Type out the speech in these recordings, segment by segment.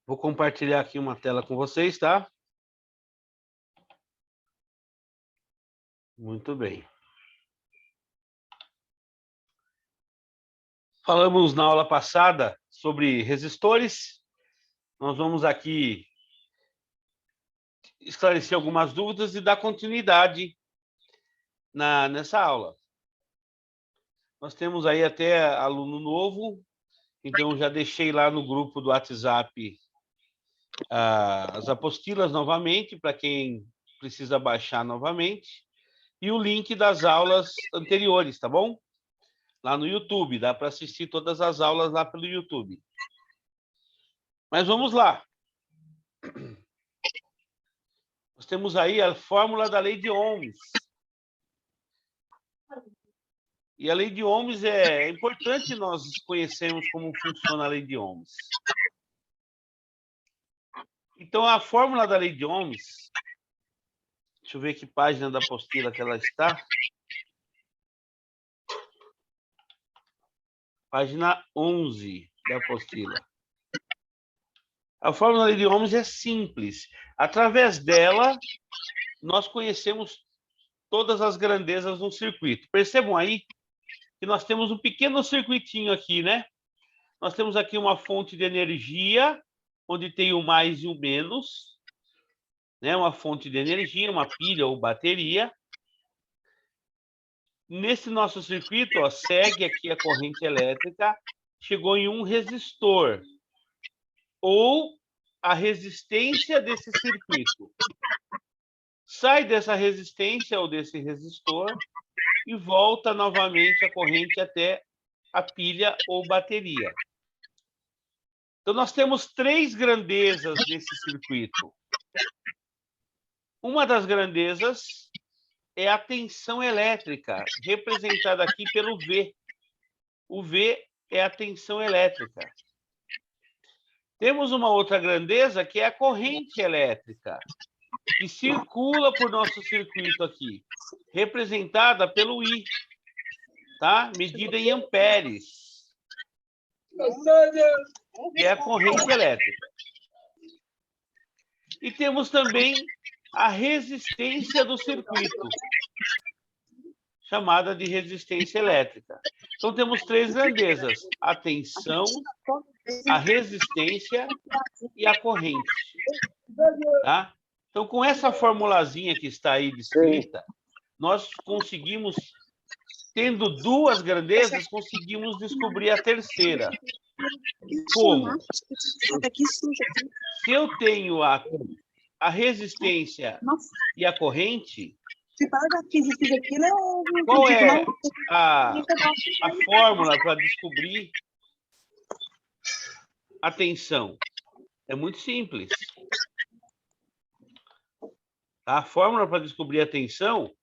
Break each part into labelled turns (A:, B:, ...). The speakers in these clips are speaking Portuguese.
A: Vou compartilhar aqui uma tela com vocês, tá? Muito bem. Falamos na aula passada sobre resistores. Nós vamos aqui esclarecer algumas dúvidas e dar continuidade nessa aula. Nós temos aí até aluno novo, então já deixei lá no grupo do WhatsApp as apostilas novamente, para quem precisa baixar novamente, e o link das aulas anteriores, tá bom? Lá no YouTube, dá para assistir todas as aulas lá pelo YouTube. Mas vamos lá. Nós temos aí a fórmula da lei de Ohms. E a lei de Ohms é importante nós conhecermos como funciona a lei de Ohms. Então, a fórmula da lei de Ohms, deixa eu ver que página da apostila que ela está. Página 11 da apostila. A fórmula da lei de Ohms é simples. Através dela, nós conhecemos todas as grandezas do circuito. Percebam aí que nós temos um pequeno circuitinho aqui, né? Nós temos aqui uma fonte de energia, onde tem o mais e o menos, né? Uma fonte de energia, uma pilha ou bateria. Nesse nosso circuito, ó, segue aqui a corrente elétrica, chegou em um resistor, ou a resistência desse circuito. Sai dessa resistência ou desse resistor e volta novamente a corrente até a pilha ou bateria. Então, nós temos três grandezas nesse circuito. Uma das grandezas é a tensão elétrica, representada aqui pelo V. O V é a tensão elétrica. Temos uma outra grandeza, que é a corrente elétrica, que circula por nosso circuito aqui, representada pelo I, tá? Medida em amperes, que é a corrente elétrica. E temos também a resistência do circuito, chamada de resistência elétrica. Então, temos três grandezas: a tensão, a resistência e a corrente. Tá? Então, com essa formulazinha que está aí descrita, nós conseguimos, tendo duas grandezas, conseguimos descobrir a terceira. Como? Se eu tenho a resistência e a corrente, qual é a fórmula para descobrir a tensão? É muito simples. A fórmula para descobrir a tensão,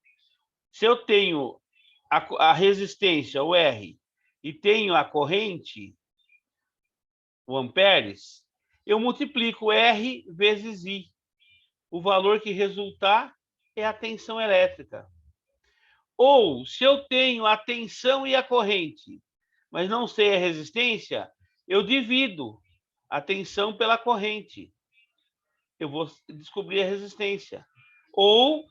A: se eu tenho a resistência, o R, e tenho a corrente, o amperes, eu multiplico R vezes I. O valor que resultar é a tensão elétrica. Ou, se eu tenho a tensão e a corrente, mas não sei a resistência, eu divido a tensão pela corrente. Eu vou descobrir a resistência. Ou,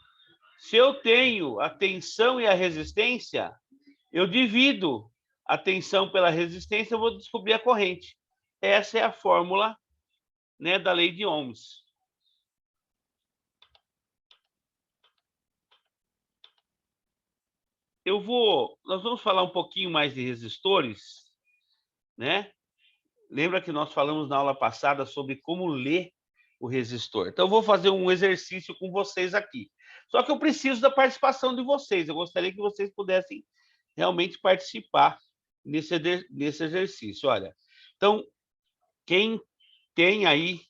A: se eu tenho a tensão e a resistência, eu divido a tensão pela resistência, eu vou descobrir a corrente. Essa é a fórmula, né, da lei de Ohms. Nós vamos falar um pouquinho mais de resistores, né? Lembra que nós falamos na aula passada sobre como ler o resistor. Então, eu vou fazer um exercício com vocês aqui. Só que eu preciso da participação de vocês. Eu gostaria que vocês pudessem realmente participar nesse exercício. Olha, então, quem tem aí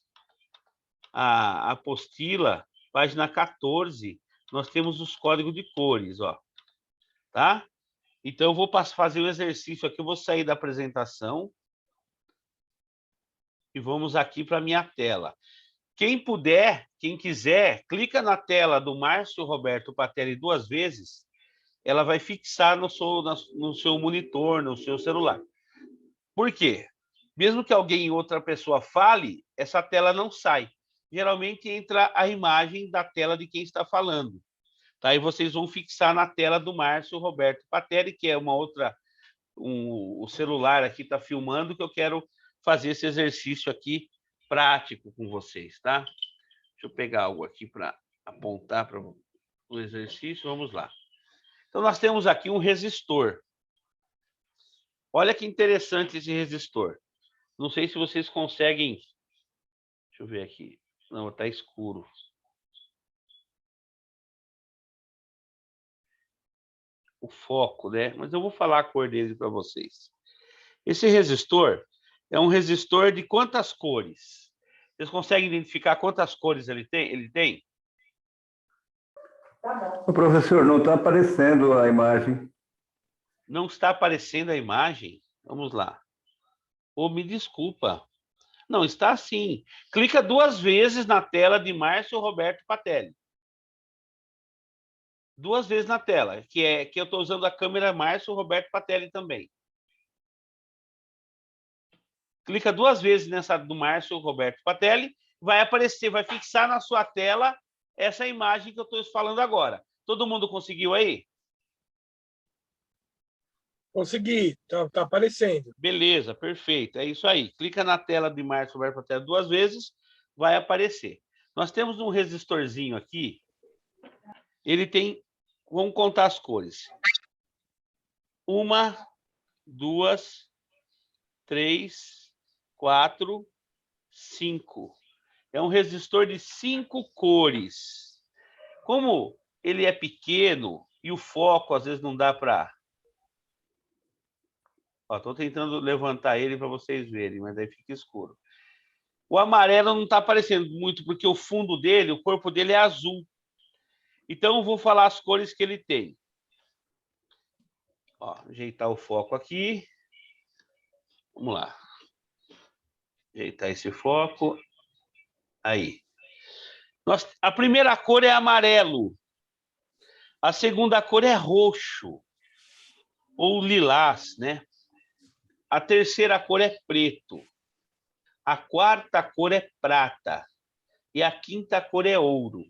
A: a apostila, página 14, nós temos os códigos de cores, ó. Tá? Então, eu vou fazer um exercício aqui, eu vou sair da apresentação e vamos aqui para a minha tela. Quem puder, quem quiser, clica na tela do Márcio Roberto Patelli 2 vezes, ela vai fixar no seu monitor, no seu celular. Por quê? Mesmo que outra pessoa fale, essa tela não sai. Geralmente entra a imagem da tela de quem está falando. Tá? E vocês vão fixar na tela do Márcio Roberto Patelli, que é uma outra... o celular aqui está filmando, que eu quero fazer esse exercício aqui prático com vocês, tá? Deixa eu pegar algo aqui para apontar para o exercício. Vamos lá. Então, nós temos aqui um resistor. Olha que interessante esse resistor. Não sei se vocês conseguem... Deixa eu ver aqui. Não, está escuro. O foco, né? Mas eu vou falar a cor dele para vocês. Esse resistor é um resistor de quantas cores? Vocês conseguem identificar quantas cores ele tem?
B: O professor, não está aparecendo a imagem.
A: Não está aparecendo a imagem? Vamos lá. Me desculpa. Não, está sim. Clica 2 vezes na tela de Márcio Roberto Patelli. 2 vezes na tela, que eu estou usando a câmera Márcio Roberto Patelli também. Clica 2 vezes nessa do Márcio Roberto Patelli, vai aparecer, vai fixar na sua tela essa imagem que eu estou falando agora. Todo mundo conseguiu aí?
C: Consegui, tá aparecendo.
A: Beleza, perfeito. É isso aí. Clica na tela de Márcio Roberto Patelli 2 vezes, vai aparecer. Nós temos um resistorzinho aqui. Ele tem... Vamos contar as cores. 1, 2, 3, 4, 5. É um resistor de 5 cores. Como ele é pequeno e o foco às vezes não dá para... Estou tentando levantar ele para vocês verem, mas aí fica escuro. O amarelo não está aparecendo muito, porque o fundo dele, o corpo dele é azul. Então, eu vou falar as cores que ele tem. Ajeitar o foco aqui. Vamos lá. Ajeitar esse foco. Aí. A primeira cor é amarelo. A segunda cor é roxo. Ou lilás, né? A terceira cor é preto. A quarta cor é prata. E a quinta cor é ouro.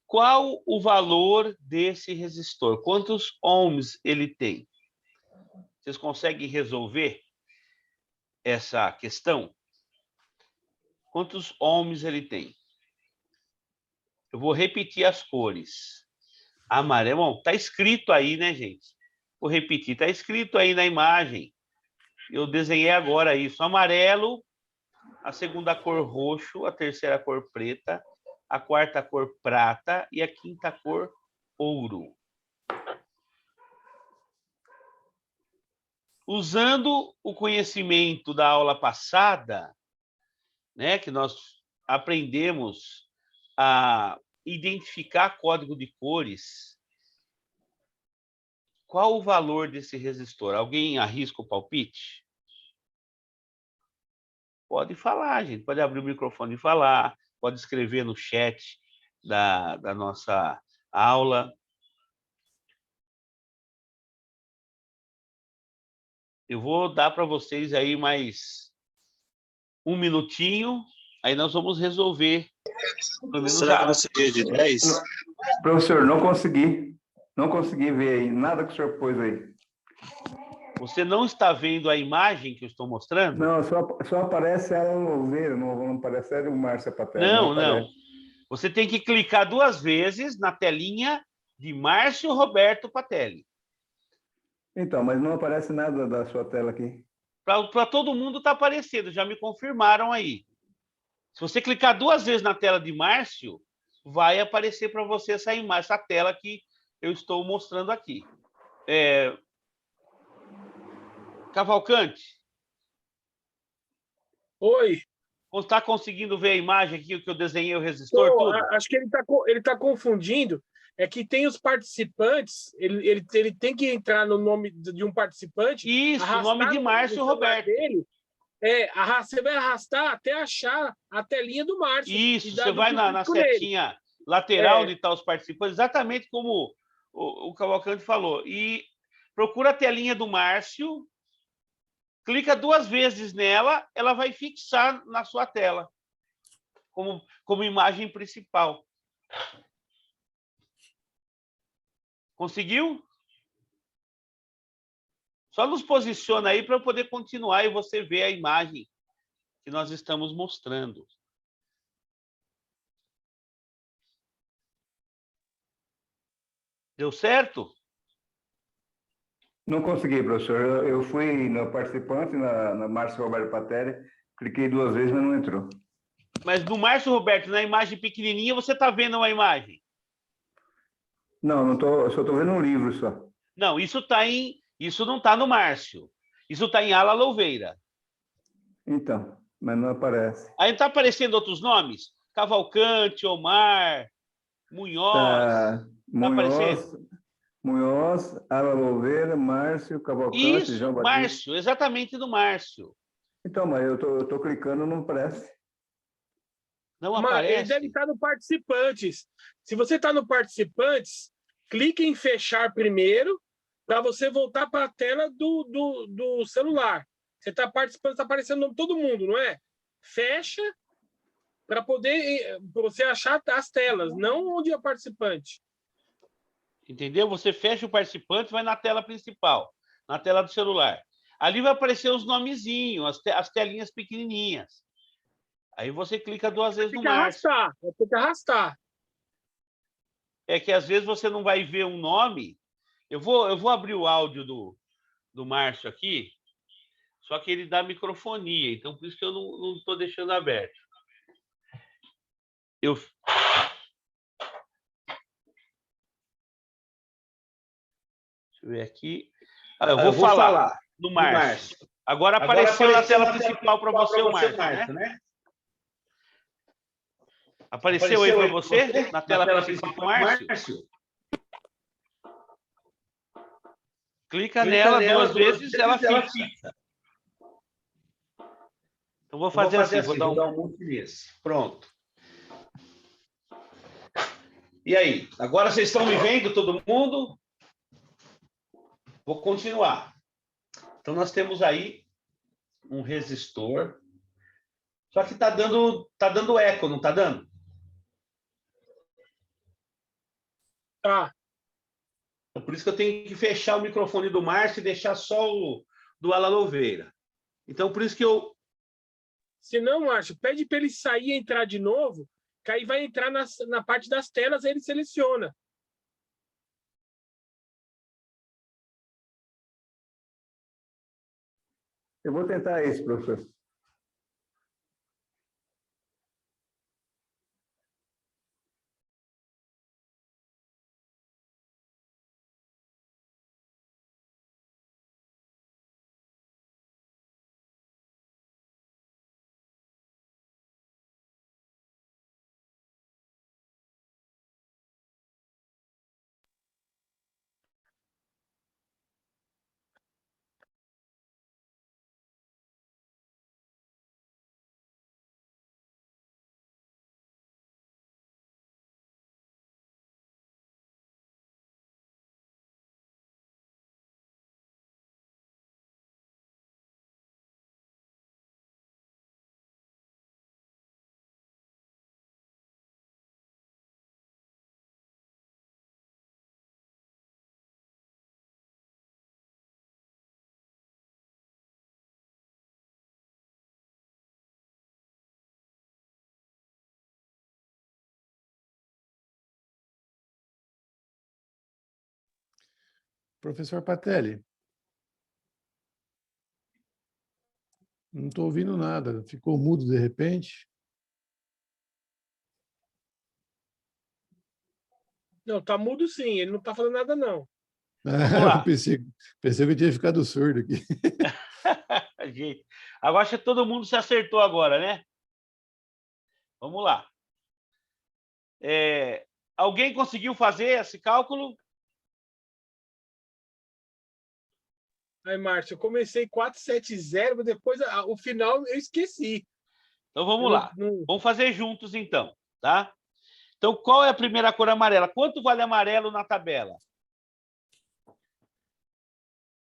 A: Qual o valor desse resistor? Quantos ohms ele tem? Vocês conseguem resolver essa questão? Quantos ohms ele tem? Eu vou repetir as cores. Amarelo, está escrito aí, né, gente? Vou repetir, está escrito aí na imagem. Eu desenhei agora isso. Amarelo, a segunda cor roxo, a terceira cor preta, a quarta cor prata e a quinta cor ouro. Usando o conhecimento da aula passada, né, que nós aprendemos a identificar código de cores, qual o valor desse resistor? Alguém arrisca o palpite? Pode falar, gente. Pode abrir o microfone e falar. Pode escrever no chat da nossa aula. Eu vou dar para vocês aí mais 1 minutinho, aí nós vamos resolver.
D: Será que não seria de 10?
B: Professor, não consegui. Não consegui ver aí. Nada que o senhor pôs aí.
A: Você não está vendo a imagem que eu estou mostrando?
B: Não, só aparece ela no ver, não aparece o Márcio Patelli.
A: Não. Você tem que clicar 2 vezes na telinha de Márcio Roberto Patelli.
B: Então, mas não aparece nada da sua tela aqui.
A: Para todo mundo está aparecendo, já me confirmaram aí. Se você clicar 2 vezes na tela de Márcio, vai aparecer para você essa tela que eu estou mostrando aqui. Cavalcante?
C: Oi.
A: Está conseguindo ver a imagem aqui, que eu desenhei o resistor? Tudo?
C: Acho que ele tá confundindo. É que tem os participantes, ele tem que entrar no nome de um participante.
A: Isso, o nome de Márcio Roberto.
C: Dele, você vai arrastar até achar a telinha do Márcio.
A: Isso, você vai na setinha lateral onde estão os participantes, exatamente como o Cavalcante falou. E procura a telinha do Márcio clica 2 vezes nela, ela vai fixar na sua tela, como imagem principal. Conseguiu? Só nos posiciona aí para eu poder continuar e você ver a imagem que nós estamos mostrando. Deu certo?
B: Não consegui, professor. Eu fui no participante, na Márcio Roberto Patelli, cliquei 2 vezes, mas não entrou.
A: Mas no Márcio Roberto, na imagem pequenininha, você está vendo uma imagem?
B: Não, não tô, eu só estou vendo um livro só.
A: Não, isso não está no Márcio. Isso está em Ala Louveira.
B: Então, mas não aparece.
A: Aí está aparecendo outros nomes? Cavalcante, Omar, Munhoz.
B: Tá,
A: Tá aparecendo?
B: Munhoz, Ala Louveira, Márcio, Cavalcante,
A: Isso,
B: João Batista.
A: Márcio, exatamente do Márcio.
B: Então, mas eu tô clicando, não aparece.
A: Não
C: Mas
A: aparece?
C: ele deve estar no participantes. Se você está no participantes, clique em fechar primeiro para você voltar para a tela do celular. Você está participando, está aparecendo o nome de todo mundo, não é? Fecha para poder você achar as telas, não onde é o participante.
A: Entendeu? Você fecha o participante, vai na tela principal, na tela do celular. Ali vai aparecer os nomezinhos, as telinhas pequenininhas. Aí você clica 2 vezes no Márcio.
C: Tem que arrastar.
A: É que às vezes você não vai ver um nome. Eu vou abrir o áudio do Márcio aqui, só que ele dá microfonia, então por isso que eu não estou deixando aberto. Deixa eu ver aqui. Eu vou falar do Márcio. Agora apareceu na tela principal para você o Márcio, né? Apareceu aí para você, na tela principal, Márcio? Clica nela 2 vezes, ela fixa. Então, vou fazer assim, vou dar um monte nesse. Pronto. E aí? Agora vocês estão me vendo, todo mundo? Vou continuar. Então, nós temos aí um resistor. Só que tá dando eco, não tá dando?
C: Tá.
A: Então, por isso que eu tenho que fechar o microfone do Márcio e deixar só o do Ala Louveira. Então, por isso que eu...
C: Se não, Márcio, pede para ele sair e entrar de novo, que aí vai entrar na parte das telas, ele seleciona.
B: Eu vou tentar isso, professor.
E: Professor Patelli, não estou ouvindo nada. Ficou mudo de repente?
C: Não, tá mudo sim, ele não tá falando nada, não.
A: lá.
E: pensei que eu tinha ficado surdo aqui.
A: Gente, agora acho que todo mundo se acertou agora, né? Vamos lá. Alguém conseguiu fazer esse cálculo?
C: Aí, Márcio, eu comecei 470, depois o final eu esqueci.
A: Então vamos lá. Vamos fazer juntos então, tá? Então qual é a primeira cor amarela? Quanto vale amarelo na tabela?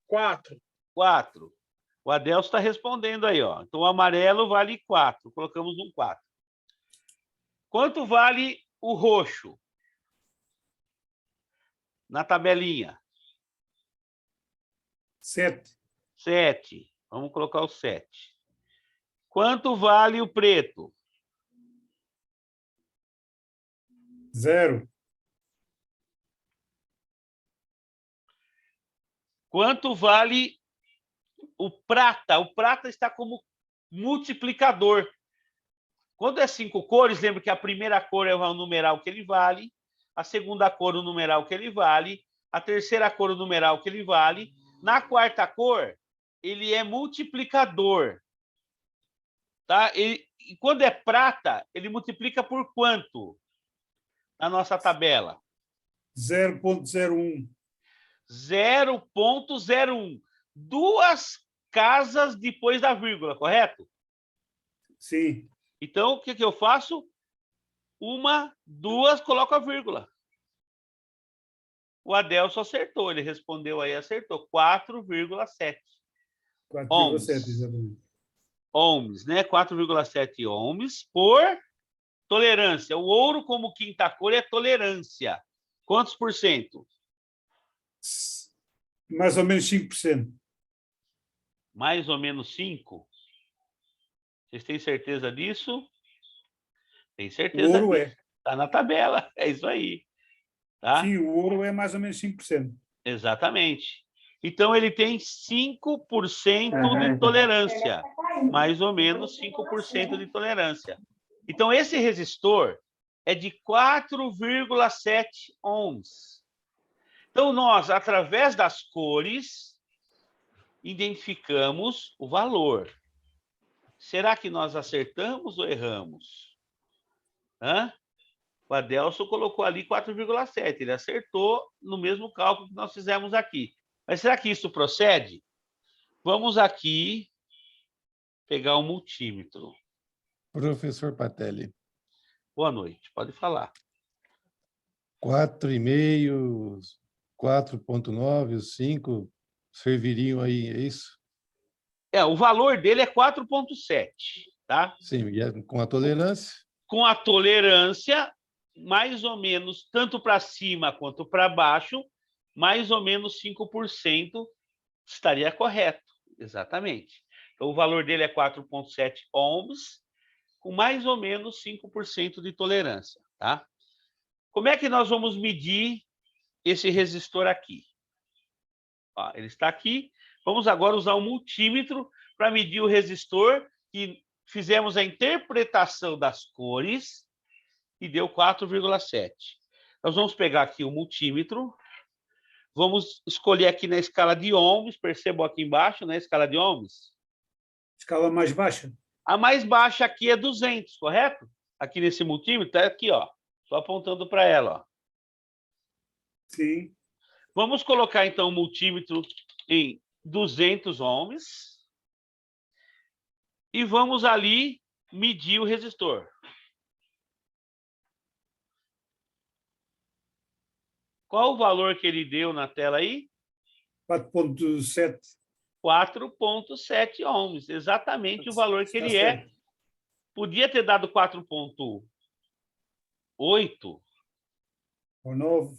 C: 4.
A: 4. O Adelso está respondendo aí, ó. Então, o amarelo vale 4. Colocamos um 4. Quanto vale o roxo? Na tabelinha.
F: 7.
A: 7. Vamos colocar o 7. Quanto vale o preto?
F: 0.
A: Quanto vale o prata? O prata está como multiplicador. Quando é 5 cores, lembra que a primeira cor é o numeral que ele vale, a segunda cor o numeral que ele vale, a terceira cor o numeral que ele vale. Na quarta cor, ele é multiplicador. Tá? E quando é prata, ele multiplica por quanto? Na nossa tabela.
F: 0,01.
A: 0,01. 2 casas depois da vírgula, correto?
F: Sim.
A: Então, o que eu faço? 1, 2, coloco a vírgula. O Adelso acertou, ele respondeu aí, acertou. 4,7.
F: 4,7, exatamente.
A: Ohms, né? 4,7 ohms por tolerância. O ouro, como quinta cor, é tolerância. Quantos por cento?
F: Mais ou menos 5%.
A: Mais ou menos 5%? Vocês têm certeza disso? Tem certeza
F: O ouro
A: disso. Está na tabela, é isso aí. Tá?
F: Sim, o ouro é mais ou menos 5%.
A: Exatamente. Então, ele tem 5% de tolerância. Mais ou menos 5% de tolerância. Então, esse resistor é de 4,7 ohms. Então, nós, através das cores, identificamos o valor. Será que nós acertamos ou erramos? Hã? O Adelso colocou ali 4,7. Ele acertou no mesmo cálculo que nós fizemos aqui. Mas será que isso procede? Vamos aqui pegar o multímetro.
E: Professor Patelli.
A: Boa noite, pode falar.
E: 4,5, 4,9, os 5 serviriam aí, é isso?
A: O valor dele é 4,7, tá?
E: Sim, e com a tolerância?
A: Com a tolerância, mais ou menos, tanto para cima quanto para baixo, mais ou menos 5% estaria correto. Exatamente. Então, o valor dele é 4,7 ohms, com mais ou menos 5% de tolerância, tá? Como é que nós vamos medir esse resistor aqui? Ó, ele está aqui. Vamos agora usar o multímetro para medir o resistor, que fizemos a interpretação das cores e deu 4,7. Nós vamos pegar aqui o multímetro, vamos escolher aqui na escala de ohms, percebam aqui embaixo, na escala de ohms.
F: Escala mais baixa?
A: A mais baixa aqui é 200, correto? Aqui nesse multímetro, está aqui, ó. Estou apontando para ela, ó.
F: Sim.
A: Vamos colocar, então, o multímetro em 200 ohms e vamos ali medir o resistor. Qual o valor que ele deu na tela aí?
F: 4,7.
A: 4,7 ohms, exatamente o valor que ele é. Podia ter dado 4,8,
F: Ou 9.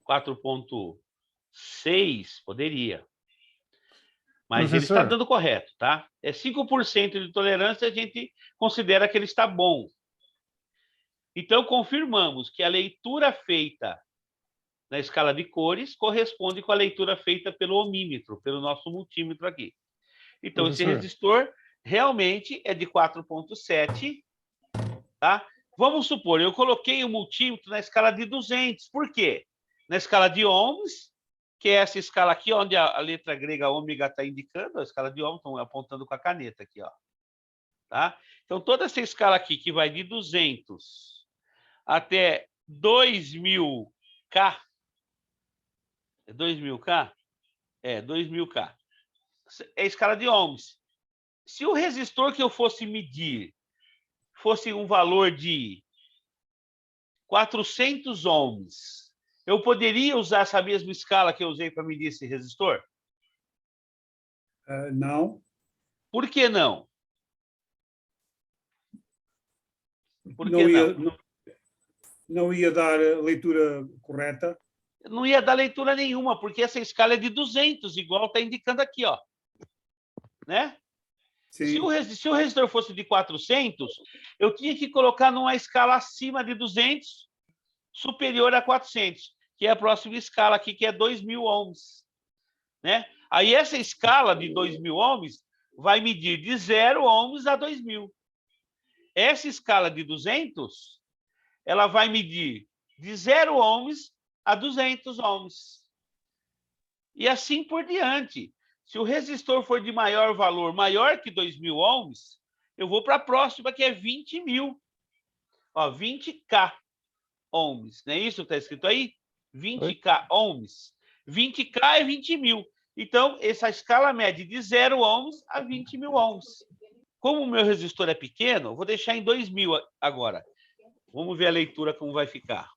A: 4,6, poderia. Mas
E: Professor,
A: ele está dando correto, tá? É 5% de tolerância, a gente considera que ele está bom. Então, confirmamos que a leitura feita na escala de cores corresponde com a leitura feita pelo ohmímetro, pelo nosso multímetro aqui. Então,
E: professor,
A: esse resistor realmente é de 4,7, tá? Vamos supor, eu coloquei o multímetro na escala de 200. Por quê? Na escala de ohms, que é essa escala aqui, onde a letra grega ômega está indicando, a escala de ohms, estão apontando com a caneta aqui, ó. Tá? Então, toda essa escala aqui, que vai de 200 até 2000K, é 2000K? É, 2000K. É a escala de ohms. Se o resistor que eu fosse medir fosse um valor de 400 ohms, eu poderia usar essa mesma escala que eu usei para medir esse resistor?
F: Não.
A: Por que não? Por que
F: Não ia,
A: não?
F: não ia dar a leitura correta.
A: Não ia dar leitura nenhuma, porque essa escala é de 200, igual está indicando aqui, ó. Né? Se o resistor fosse de 400, eu tinha que colocar numa escala acima de 200, superior a 400, que é a próxima escala aqui, que é 2.000 ohms. Né? Aí essa escala de 2.000 ohms vai medir de 0 ohms a 2.000. Essa escala de 200, ela vai medir de 0 ohms a 200 ohms. E assim por diante. Se o resistor for de maior valor, maior que 2.000 ohms, eu vou para a próxima, que é 20.000. Ó, 20K ohms. Não é isso que está escrito aí? 20K ohms. 20K é 20.000. Então, essa escala mede de 0 ohms a 20.000 ohms. Como o meu resistor é pequeno, eu vou deixar em 2.000 agora. Vamos ver a leitura como vai ficar.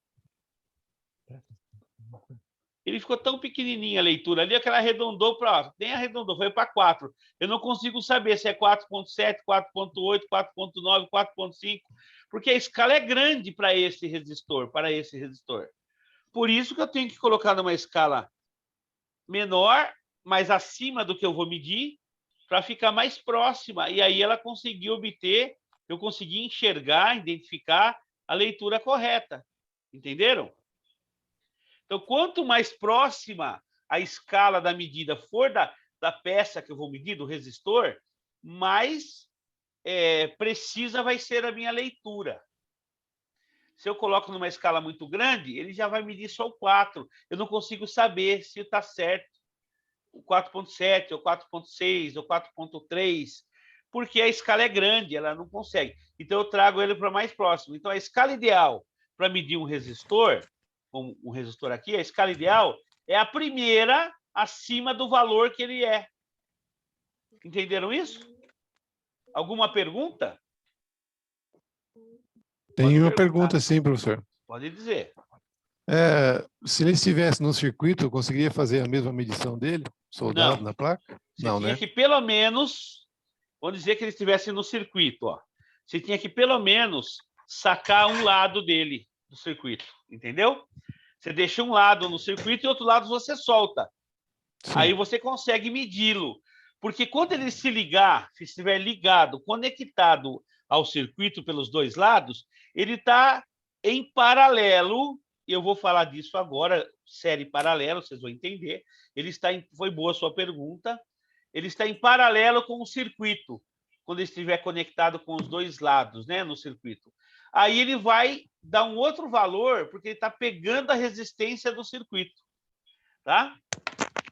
A: Ele ficou tão pequenininha a leitura ali, que ela arredondou para... Nem arredondou, foi para 4. Eu não consigo saber se é 4.7, 4.8, 4.9, 4.5, porque a escala é grande para esse resistor, Por isso que eu tenho que colocar numa escala menor, mais acima do que eu vou medir, para ficar mais próxima. E aí ela conseguiu obter, eu consegui enxergar, identificar a leitura correta. Entenderam? Então, quanto mais próxima a escala da medida for da peça que eu vou medir, do resistor, mais precisa vai ser a minha leitura. Se eu coloco numa escala muito grande, ele já vai medir só o 4. Eu não consigo saber se está certo o 4.7, ou 4.6, ou 4.3, porque a escala é grande, ela não consegue. Então, eu trago ele para mais próximo. Então, a escala ideal para medir um resistor, como um resistor aqui, a escala ideal é a primeira acima do valor que ele é. Entenderam isso? Alguma pergunta?
E: Tem uma pergunta, sim, professor.
A: Pode dizer.
E: Se ele estivesse no circuito, eu conseguiria fazer a mesma medição dele, soldado na placa?
A: Você tinha que, pelo menos, vamos dizer que ele estivesse no circuito, ó. Você tinha que, pelo menos, sacar um lado dele do circuito, entendeu? Você deixa um lado no circuito e outro lado você solta. Sim. Aí você consegue medi-lo. Porque quando ele se ligar, se estiver ligado, conectado ao circuito pelos dois lados, ele está em paralelo, e eu vou falar disso agora, série paralelo, vocês vão entender. Ele está foi boa a sua pergunta. Ele está em paralelo com o circuito, quando ele estiver conectado com os dois lados, né, no circuito. Aí ele vai dar um outro valor, porque ele está pegando a resistência do circuito. Tá?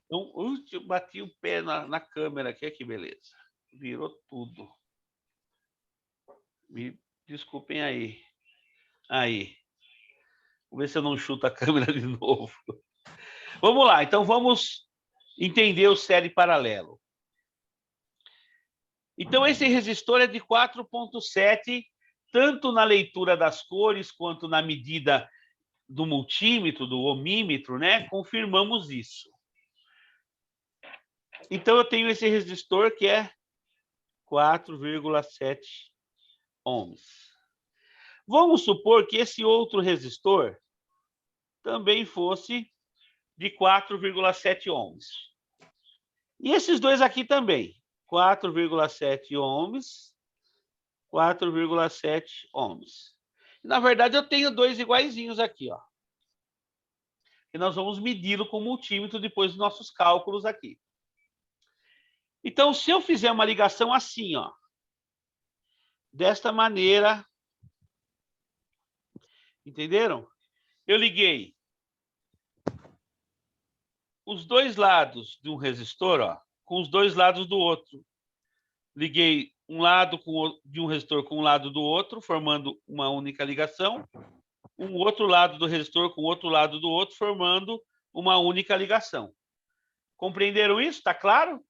A: Então, eu bati o pé na câmera aqui, que beleza. Virou tudo. Me desculpem aí. Aí. Vamos ver se eu não chuto a câmera de novo. Vamos lá, então vamos entender o série paralelo. Então, esse resistor é de 4.7, tanto na leitura das cores, quanto na medida do multímetro, do ohmímetro, né? Confirmamos isso. Então, eu tenho esse resistor que é 4,7 ohms. Vamos supor que esse outro resistor também fosse de 4,7 ohms. E esses dois aqui também, 4,7 ohms, 4,7 ohms. Na verdade, eu tenho dois iguaizinhos aqui, ó. E nós vamos medi-lo com o multímetro depois dos nossos cálculos aqui. Então, se eu fizer uma ligação assim, ó, desta maneira, entenderam? Eu liguei os dois lados de um resistor, ó, com os dois lados do outro. Liguei um lado de um resistor com um lado do outro, formando uma única ligação. Um outro lado do resistor com o outro lado do outro, formando uma única ligação. Compreenderam isso? Está claro?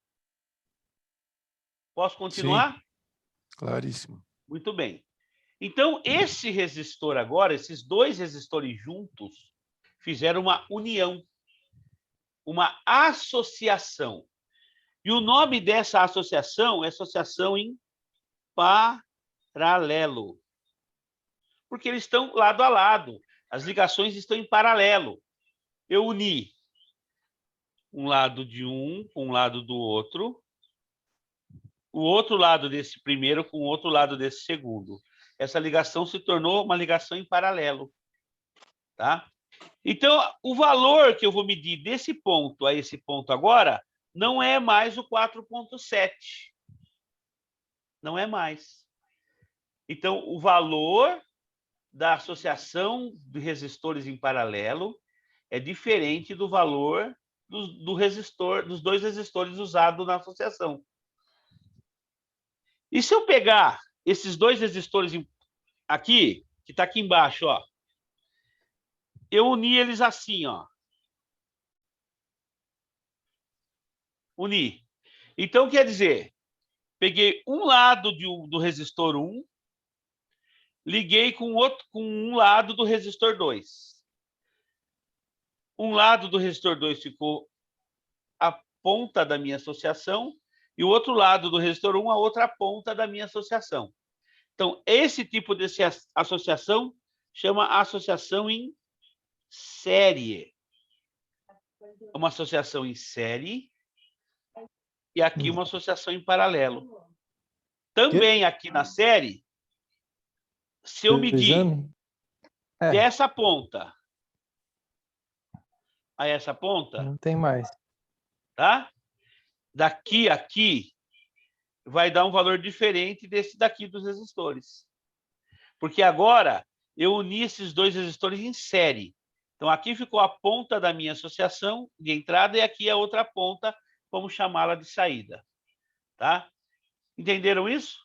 A: Posso continuar?
E: Sim, claríssimo.
A: Muito bem. Então, esse resistor agora, esses dois resistores juntos, fizeram uma união, uma associação. E o nome dessa associação é associação em paralelo. Porque eles estão lado a lado. As ligações estão em paralelo. Eu uni um lado de um com um lado do outro, o outro lado desse primeiro com o outro lado desse segundo. Essa ligação se tornou uma ligação em paralelo. Tá? Então, o valor que eu vou medir desse ponto a esse ponto agora não é mais o 4,7. Não é mais. Então, o valor da associação de resistores em paralelo é diferente do valor do resistor, dos dois resistores usados na associação. E se eu pegar esses dois resistores aqui, que está aqui embaixo, ó, eu uni eles assim, ó. Uni. Então, quer dizer, peguei um lado do resistor 1, liguei com um lado do resistor 2. Um lado do resistor 2 ficou a ponta da minha associação e o outro lado do resistor 1 a outra ponta da minha associação. Então, esse tipo de associação chama associação em série. Uma associação em série e aqui uma associação em paralelo. Também aqui na série, se eu medir dessa ponta a essa ponta,
G: não tem mais.
A: Tá? Daqui a aqui vai dar um valor diferente desse daqui dos resistores. Porque agora eu uni esses dois resistores em série. Então, aqui ficou a ponta da minha associação de entrada e aqui a outra ponta, vamos chamá-la de saída. Tá? Entenderam isso?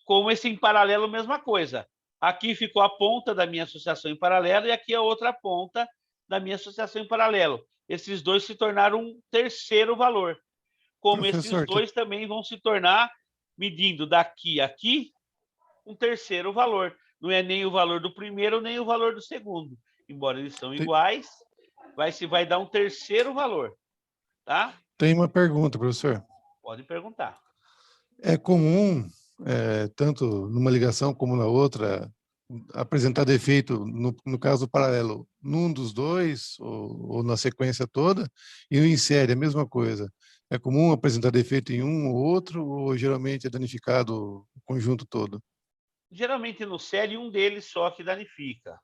A: Como esse em paralelo, mesma coisa. Aqui ficou a ponta da minha associação em paralelo e aqui a outra ponta da minha associação em paralelo. Esses dois se tornaram um terceiro valor. Como esses dois também vão se tornar, medindo daqui a aqui, um terceiro valor. Não é nem o valor do primeiro, nem o valor do segundo. Embora eles são iguais, vai dar um terceiro valor. Tá?
E: Tem uma pergunta, professor.
A: Pode perguntar.
E: É comum, tanto numa ligação como na outra, apresentar defeito, no caso paralelo, num dos dois, ou na sequência toda, e no em série, a mesma coisa. É comum apresentar defeito em um ou outro, ou geralmente é danificado o conjunto todo?
A: Geralmente, no série, um deles só que danifica.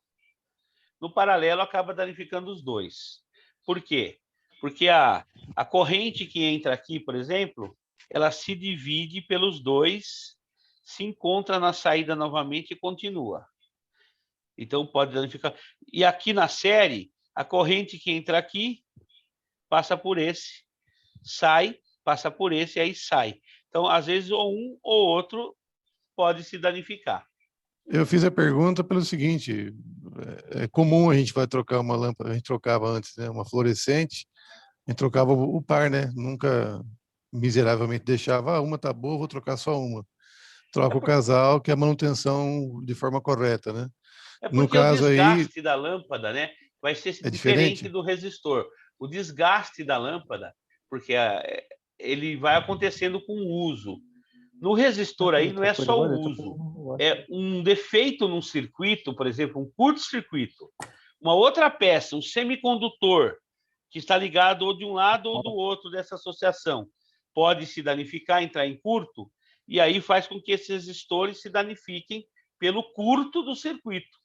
A: No paralelo, acaba danificando os dois. Por quê? Porque a corrente que entra aqui, por exemplo, ela se divide pelos dois, se encontra na saída novamente e continua. Então, pode danificar. E aqui na série, a corrente que entra aqui passa por esse, sai, passa por esse, e aí sai. Então, às vezes, ou um ou outro pode se danificar.
E: Eu fiz a pergunta pelo seguinte, é comum a gente vai trocar uma lâmpada, a gente trocava antes, né, uma fluorescente, a gente trocava o par, né? Nunca miseravelmente deixava, uma tá boa, vou trocar só uma. Troca o casal, que é a manutenção de forma correta, né?
A: É porque
E: no caso
A: o desgaste
E: aí,
A: da lâmpada, né, vai ser
E: é
A: diferente
E: diferente?
A: do resistor. O desgaste da lâmpada, porque ele vai acontecendo com o uso. No resistor aí não é só o uso, é um defeito num circuito, por exemplo, um curto-circuito. Uma outra peça, um semicondutor, que está ligado ou de um lado ou do outro dessa associação, pode se danificar, entrar em curto, e aí faz com que esses resistores se danifiquem pelo curto do circuito.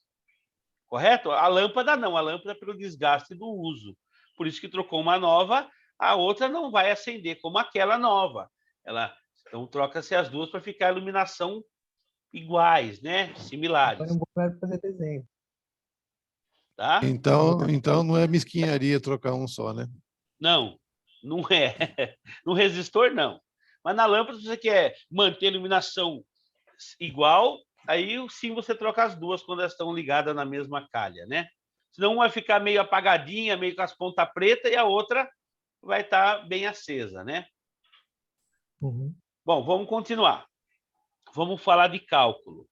A: Correto? A lâmpada não, a lâmpada pelo desgaste do uso. Por isso que trocou uma nova, a outra não vai acender como aquela nova. Então, troca-se as duas para ficar a iluminação iguais, né? Similares.
G: Fazer desenho.
A: Tá?
E: Então não é mesquinharia trocar um só, né?
A: Não, não é. No resistor, não. Mas na lâmpada, se você quer manter a iluminação igual, aí sim você troca as duas quando elas estão ligadas na mesma calha, né? Senão uma vai ficar meio apagadinha, meio com as pontas pretas, e a outra vai estar bem acesa, né?
G: Uhum.
A: Bom, vamos continuar. Vamos falar de cálculo.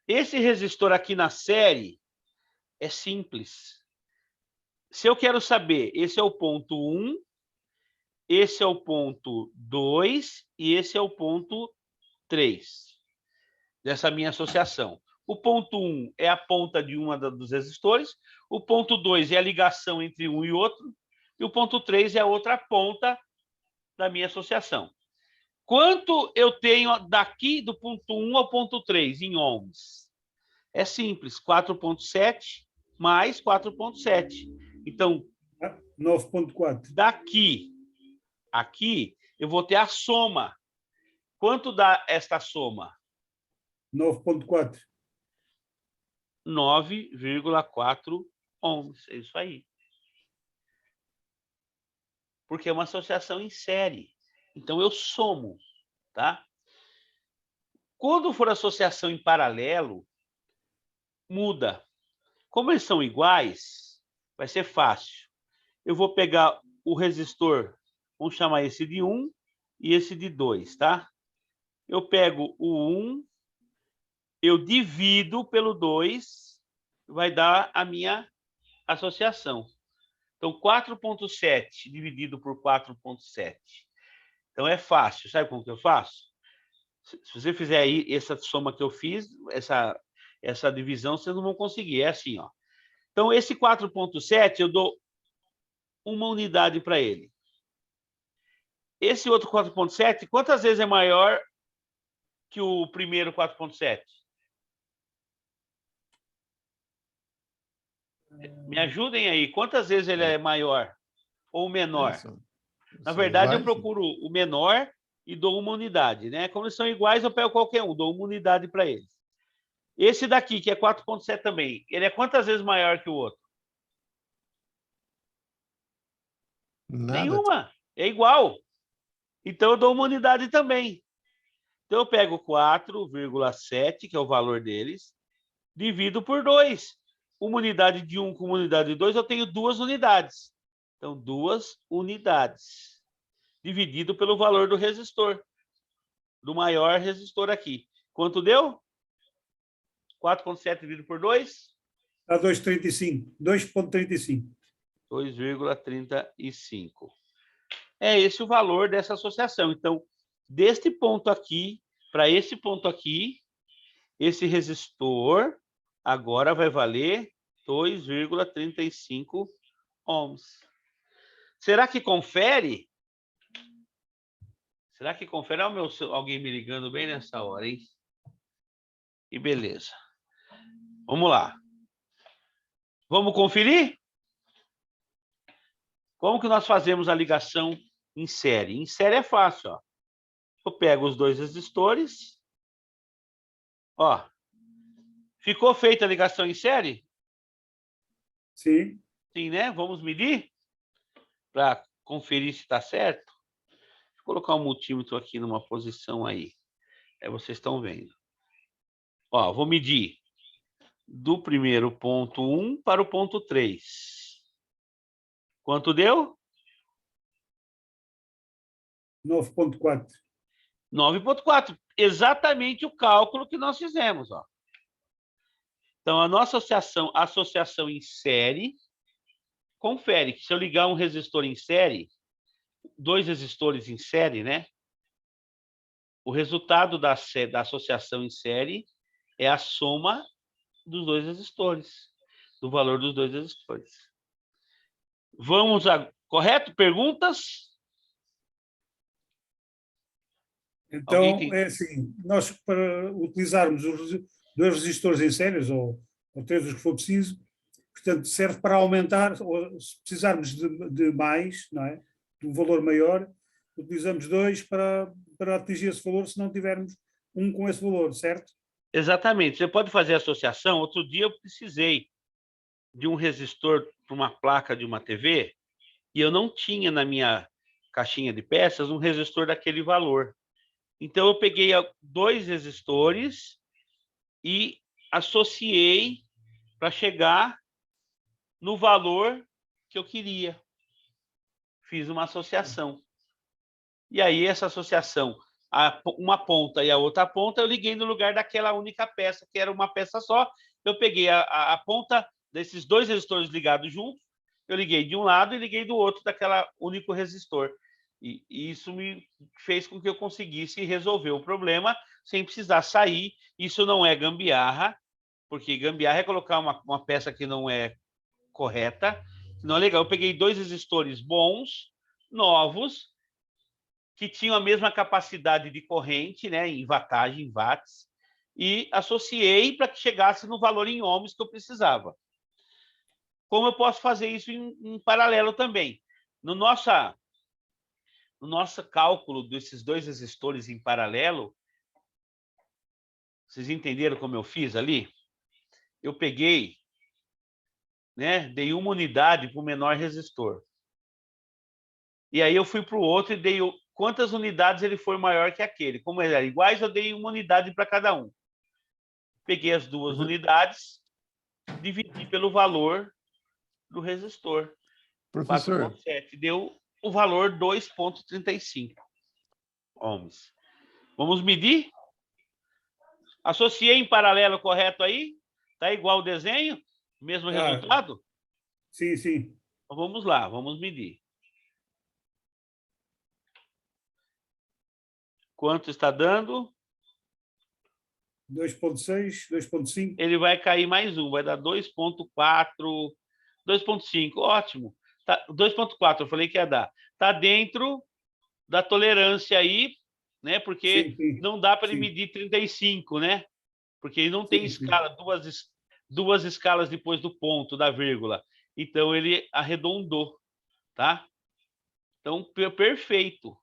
A: Esse resistor aqui na série é simples. Se eu quero saber, esse é o ponto 1, esse é o ponto 2 e esse é o ponto 3 dessa minha associação. O ponto 1 é a ponta de uma dos resistores, o ponto 2 é a ligação entre um e outro, e o ponto 3 é a outra ponta da minha associação. Quanto eu tenho daqui do ponto 1 ao ponto 3 em ohms? É simples, 4,7 mais 4,7. Então,
F: 9,4.
A: daqui, aqui, eu vou ter a soma. Quanto dá esta soma?
F: 9,4.
A: 9,4 ohms. É isso aí. Porque é uma associação em série. Então, eu somo, tá? Quando for associação em paralelo, muda. Como eles são iguais, vai ser fácil. Eu vou pegar o resistor, vamos chamar esse de 1 e esse de 2, tá? Eu pego o 1, eu divido pelo 2, vai dar a minha associação. Então, 4,7 dividido por 4,7. Então, é fácil. Sabe como que eu faço? Se você fizer aí essa soma que eu fiz, essa divisão, vocês não vão conseguir. É assim, ó. Então, esse 4,7, eu dou uma unidade para ele. Esse outro 4,7, quantas vezes é maior que o primeiro 4,7? Me ajudem aí. Quantas vezes ele é maior ou menor? Na verdade, eu procuro o menor e dou uma unidade, né? Como eles são iguais, eu pego qualquer um, dou uma unidade para eles. Esse daqui, que é 4,7 também, ele é quantas vezes maior que o outro?
E: Nada.
A: Nenhuma. É igual. Então, eu dou uma unidade também. Então, eu pego 4,7, que é o valor deles, divido por 2. Uma unidade de 1 com uma unidade de 2, eu tenho 2 unidades. Então, 2 unidades. Dividido pelo valor do resistor. Do maior resistor aqui. Quanto deu? 4,7 dividido por 2?
F: Dá 2,35. 2,35.
A: 2,35. É esse o valor dessa associação. Então, deste ponto aqui para esse ponto aqui, esse resistor agora vai valer 2,35 ohms. Será que confere? Será que confere? Olha alguém me ligando bem nessa hora, hein? E beleza. Vamos lá. Vamos conferir? Como que nós fazemos a ligação em série? Em série é fácil, ó. Eu pego os dois resistores. Ó. Ficou feita a ligação em série?
F: Sim.
A: Sim, né? Vamos medir para conferir se está certo. Vou colocar o multímetro aqui numa posição aí. Aí vocês estão vendo. Ó, vou medir do primeiro ponto 1 para o ponto 3. Quanto deu?
F: 9,4.
A: 9,4. Exatamente o cálculo que nós fizemos, ó. Então, a nossa associação em série, confere que se eu ligar um resistor em série, 2 resistores em série, né? O resultado da associação em série é a soma dos 2 resistores, do valor dos 2 resistores. Vamos a... Correto? Perguntas?
F: Então, é assim, nós para utilizarmos os 2 resistores em séries, ou 3 os que for preciso, portanto, serve para aumentar, ou se precisarmos de mais, não é? De um valor maior, utilizamos 2 para atingir esse valor, se não tivermos um com esse valor, certo?
A: Exatamente. Você pode fazer associação. Outro dia eu precisei de um resistor para uma placa de uma TV e eu não tinha na minha caixinha de peças um resistor daquele valor. Então, eu peguei 2 resistores e associei para chegar no valor que eu queria. Fiz uma associação. E aí, essa associação, uma ponta e a outra ponta, eu liguei no lugar daquela única peça, que era uma peça só. Eu peguei a ponta desses 2 resistores ligados juntos, eu liguei de um lado e liguei do outro daquela único resistor. E isso me fez com que eu conseguisse resolver o problema sem precisar sair. Isso não é gambiarra, porque gambiarra é colocar uma peça que não é correta. Não é legal. Eu peguei 2 resistores bons, novos, que tinham a mesma capacidade de corrente, né, em wattagem, em watts, e associei para que chegasse no valor em ohms que eu precisava. Como eu posso fazer isso em paralelo também? No nosso cálculo desses 2 resistores em paralelo, vocês entenderam como eu fiz ali? Eu peguei, né, dei uma unidade para o menor resistor. E aí eu fui para o outro e dei quantas unidades ele foi maior que aquele. Como eles eram iguais, eu dei uma unidade para cada um. Peguei as 2 unidades, dividi pelo valor do resistor.
E: Professor.
A: 4,7. Deu o valor 2,35 ohms. Vamos medir? Associei em paralelo correto aí? Está igual o desenho? Mesmo resultado?
F: Sim, sim.
A: Então, vamos lá, vamos medir. Quanto está dando?
F: 2,6, 2,5.
A: Ele vai cair mais um, vai dar 2,4, 2,5. Ótimo. Tá, 2,4, eu falei que ia dar. Está dentro da tolerância aí, né? Porque
F: sim.
A: não dá para ele medir 35, né? Porque ele não tem escala, duas escalas depois do ponto, da vírgula. Então, ele arredondou, tá? Então, perfeito.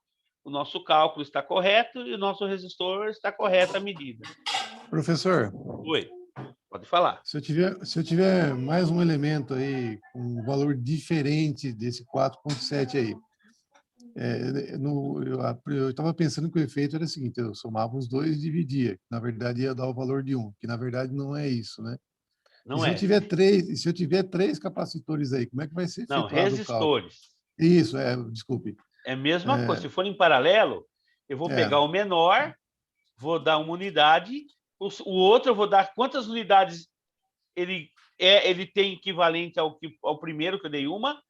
A: O nosso cálculo está correto e o nosso resistor está correta a medida.
E: Professor.
A: Oi, pode falar.
E: Se eu tiver mais um elemento aí com um valor diferente desse 4,7 aí, eu estava pensando que o efeito era o seguinte, eu somava os 2 e dividia, que na verdade ia dar o valor de 1, que na verdade não é isso, né?
A: Não
E: se
A: é.
E: Eu tiver 3 capacitores aí, como é que vai ser
A: Não,
E: efetuado o cálculo?
A: resistores.
E: Isso, desculpe.
A: É a mesma coisa. Se for em paralelo, eu vou pegar o menor, vou dar uma unidade, o outro eu vou dar quantas unidades ele tem equivalente ao primeiro, que eu dei uma,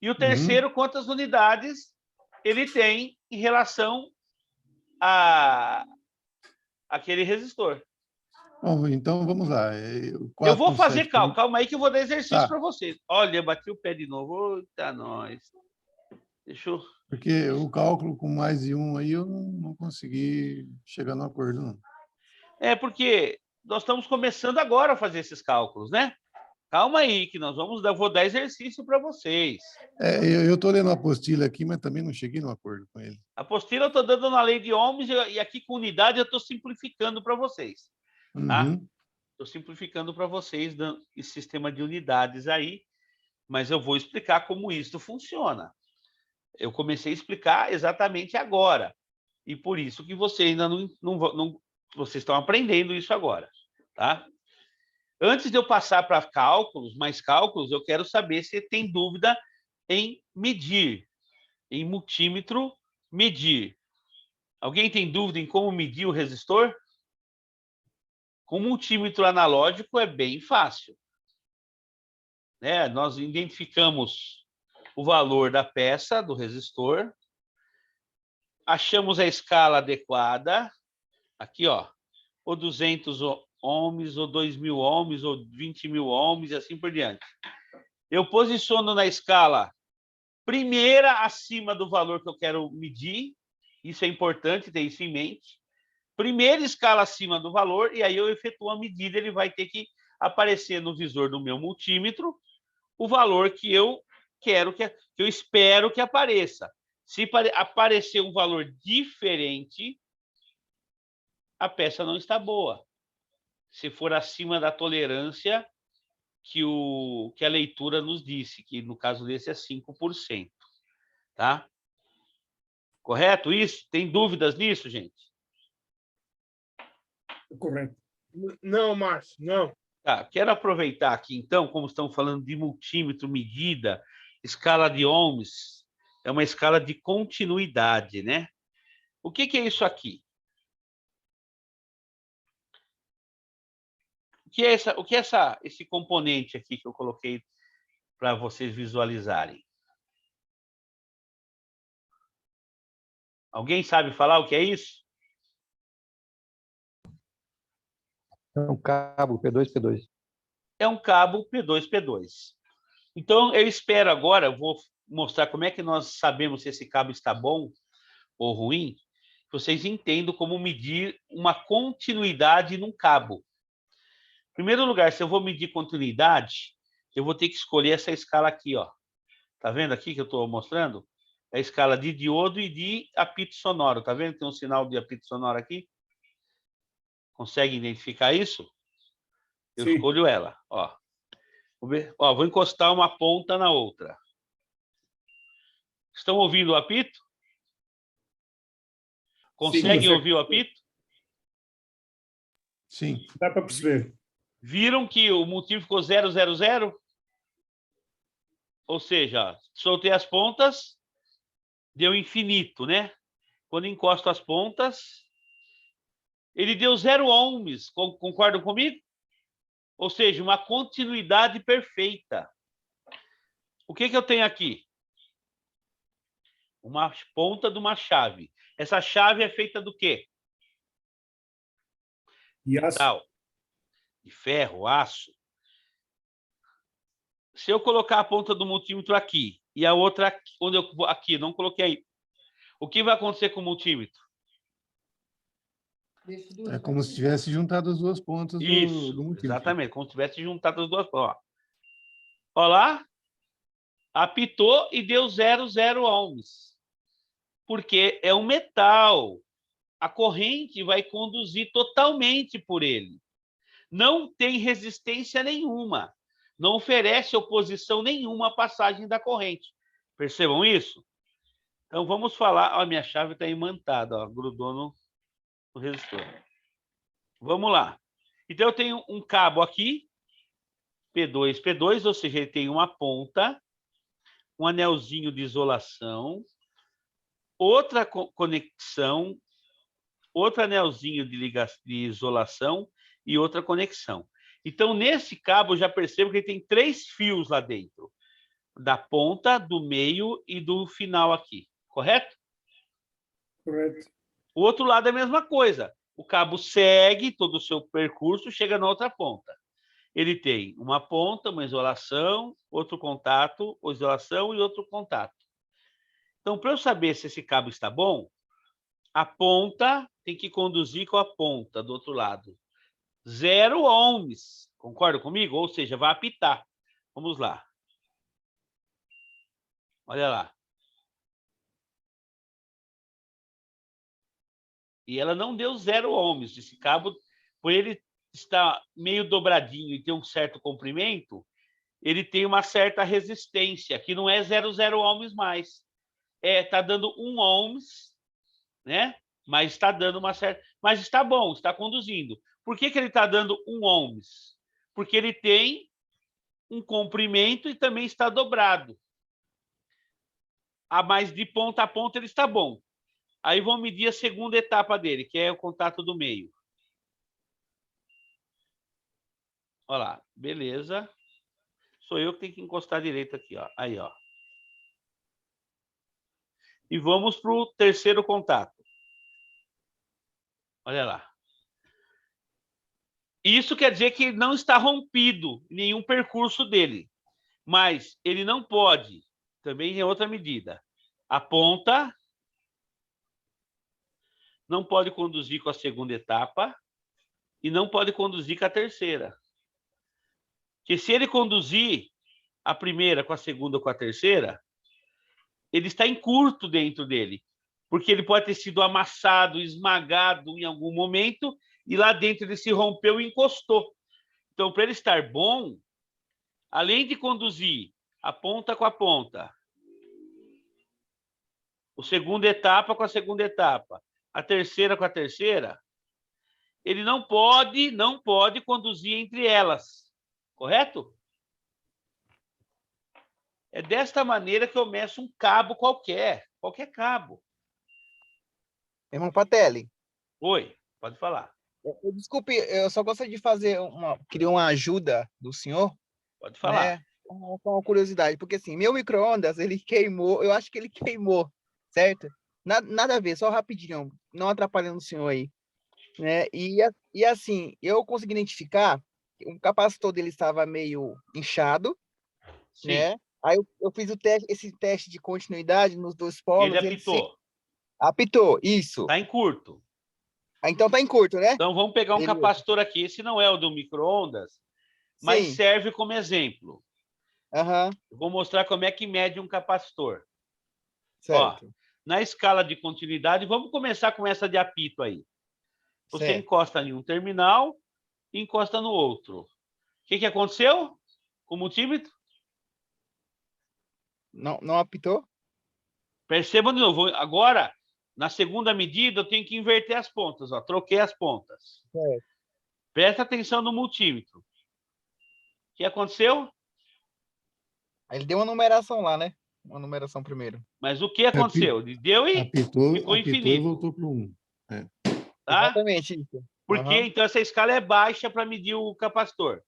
A: e o terceiro, quantas unidades ele tem em relação a aquele resistor.
E: Bom, então vamos lá.
A: Eu vou fazer cálculo, calma aí que eu vou dar exercício para vocês. Olha, bati o pé de novo. Eita, nós. Deixa eu...
E: Porque o cálculo com mais de um aí eu não consegui chegar no acordo, não.
A: É porque nós estamos começando agora a fazer esses cálculos, né? Calma aí, que vou dar exercício para vocês.
E: Eu estou lendo a apostila aqui, mas também não cheguei no acordo com ele.
A: A apostila eu estou dando na lei de ohms e aqui com unidade eu estou simplificando para vocês. Tá? Estou simplificando para vocês esse sistema de unidades aí, mas eu vou explicar como isso funciona. Eu comecei a explicar exatamente agora. E por isso que vocês ainda vocês estão aprendendo isso agora. Tá? Antes de eu passar para mais cálculos, eu quero saber se tem dúvida em medir, em multímetro, medir. Alguém tem dúvida em como medir o resistor? Com multímetro analógico é bem fácil. Né? Nós identificamos o valor da peça, do resistor, achamos a escala adequada, aqui, ó, ou 200 ohms, ou 2.000 ohms, ou 20.000 ohms, e assim por diante. Eu posiciono na escala primeira acima do valor que eu quero medir, isso é importante ter isso em mente. Primeira escala acima do valor, e aí eu efetuo a medida, ele vai ter que aparecer no visor do meu multímetro o valor que eu quero, que eu espero que apareça. Se aparecer um valor diferente, a peça não está boa. Se for acima da tolerância que a leitura nos disse, que no caso desse é 5%. Tá? Correto isso? Tem dúvidas nisso, gente?
F: Correto.
C: Não, Márcio, não.
A: Tá, quero aproveitar aqui, então, como estamos falando de multímetro, medida, escala de ohms, é uma escala de continuidade, né? O que é isso aqui? O que é esse componente aqui que eu coloquei para vocês visualizarem? Alguém sabe falar o que é isso?
G: É um cabo P2, P2.
A: É um cabo P2, P2. Então, eu espero agora, eu vou mostrar como é que nós sabemos se esse cabo está bom ou ruim, que vocês entendam como medir uma continuidade num cabo. Em primeiro lugar, se eu vou medir continuidade, eu vou ter que escolher essa escala aqui, ó. Tá vendo aqui que eu estou mostrando? É a escala de diodo e de apito sonoro. Tá vendo? Tem um sinal de apito sonoro aqui. Consegue identificar isso? Eu
F: Sim.
A: escolho ela, ó. Vou ver. Ó, vou encostar uma ponta na outra. Estão ouvindo o apito? Conseguem
F: Sim,
A: ouvir o apito?
E: Sim.
F: dá para perceber.
A: Viram que o motivo ficou 000? Ou seja, soltei as pontas, deu infinito, né? Quando encosto as pontas, ele deu 0 ohms. Concordam comigo? Ou seja, uma continuidade perfeita. O que eu tenho aqui? Uma ponta de uma chave. Essa chave é feita do quê?
F: E aço.
A: Metal, de ferro, aço. Se eu colocar a ponta do multímetro aqui e a outra aqui, onde eu aqui, não coloquei aí, o que vai acontecer com o multímetro?
E: É como se tivesse juntado as duas pontas
A: Isso,
E: do multímetro.
A: exatamente, como se tivesse juntado as duas pontas. Olha lá, apitou e deu 0 ohms. Porque é um metal. A corrente vai conduzir totalmente por ele. Não tem resistência nenhuma. Não oferece oposição nenhuma à passagem da corrente. Percebam isso? Então, vamos falar... Ó, a minha chave está imantada, ó, grudou no resistor. Vamos lá. Então, eu tenho um cabo aqui, P2, P2, ou seja, ele tem uma ponta, um anelzinho de isolação, outra conexão, outro anelzinho de isolação e outra conexão. Então, nesse cabo, eu já percebo que ele tem 3 fios lá dentro, da ponta, do meio e do final aqui, correto?
F: Correto.
A: O outro lado é a mesma coisa. O cabo segue todo o seu percurso, chega na outra ponta. Ele tem uma ponta, uma isolação, outro contato, isolação e outro contato. Então, para eu saber se esse cabo está bom, a ponta tem que conduzir com a ponta do outro lado. 0 ohms. Concorda comigo? Ou seja, vai apitar. Vamos lá. Olha lá. E ela não deu 0 ohms. Esse cabo, por ele estar meio dobradinho e ter um certo comprimento, ele tem uma certa resistência, que não é 0 ohms mais. Está dando 1 ohms, né? Mas está dando uma certa... Mas está bom, está conduzindo. Por que ele está dando 1 ohms? Porque ele tem um comprimento e também está dobrado. Mas de ponta a ponta ele está bom. Aí vamos medir a segunda etapa dele, que é o contato do meio. Olha lá, beleza. Sou eu que tenho que encostar direito aqui, ó. Aí, ó. E vamos para o terceiro contato. Olha lá. Isso quer dizer que não está rompido nenhum percurso dele. Mas ele não pode, também é outra medida. A ponta não pode conduzir com a segunda etapa e não pode conduzir com a terceira. Porque se ele conduzir a primeira com a segunda ou com a terceira, ele está em curto dentro dele, porque ele pode ter sido amassado, esmagado em algum momento e lá dentro ele se rompeu e encostou. Então, para ele estar bom, além de conduzir a ponta com a ponta, a segunda etapa com a segunda etapa, a terceira com a terceira, ele não pode conduzir entre elas, correto? É desta maneira que eu meço um cabo qualquer cabo.
H: Irmão Patelli.
A: Oi, pode falar.
H: Desculpe, eu só gostaria de queria uma ajuda do senhor.
A: Pode falar.
H: Né? Com uma curiosidade, porque assim, meu micro-ondas, ele queimou, eu acho que ele queimou, certo? Nada a ver, só rapidinho, não atrapalhando o senhor aí. Né? E assim, eu consegui identificar que o capacitor dele estava meio inchado,
A: Sim.
H: né? Aí eu fiz esse teste de continuidade nos dois
A: Ele
H: polos.
A: apitou.
H: Apitou, isso.
A: Está em curto.
H: Então tá em curto, né?
A: Então, vamos pegar um
H: Beleza.
A: capacitor aqui. Esse não é o do micro-ondas, mas
H: Sim.
A: serve como exemplo.
H: Aham,
A: Eu vou mostrar como é que mede um capacitor.
H: certo.
A: Ó, na escala de continuidade, vamos começar com essa de apito aí. Você
H: Certo.
A: encosta em um terminal e encosta no outro. O que aconteceu com o multímetro?
H: Não apitou?
A: Percebam de novo. Agora, na segunda medida, eu tenho que inverter as pontas. Ó, troquei as pontas.
H: Certo.
A: Presta atenção no multímetro. O que aconteceu?
H: Ele deu uma numeração lá, né? Uma numeração primeiro.
A: Mas o que aconteceu? Ele deu e
E: Apitou,
A: ficou
E: apitou e
A: infinito.
E: voltou para 1.
A: Tá?
H: Exatamente isso.
A: Porque
H: Aham.
A: então essa escala é baixa para medir o capacitor.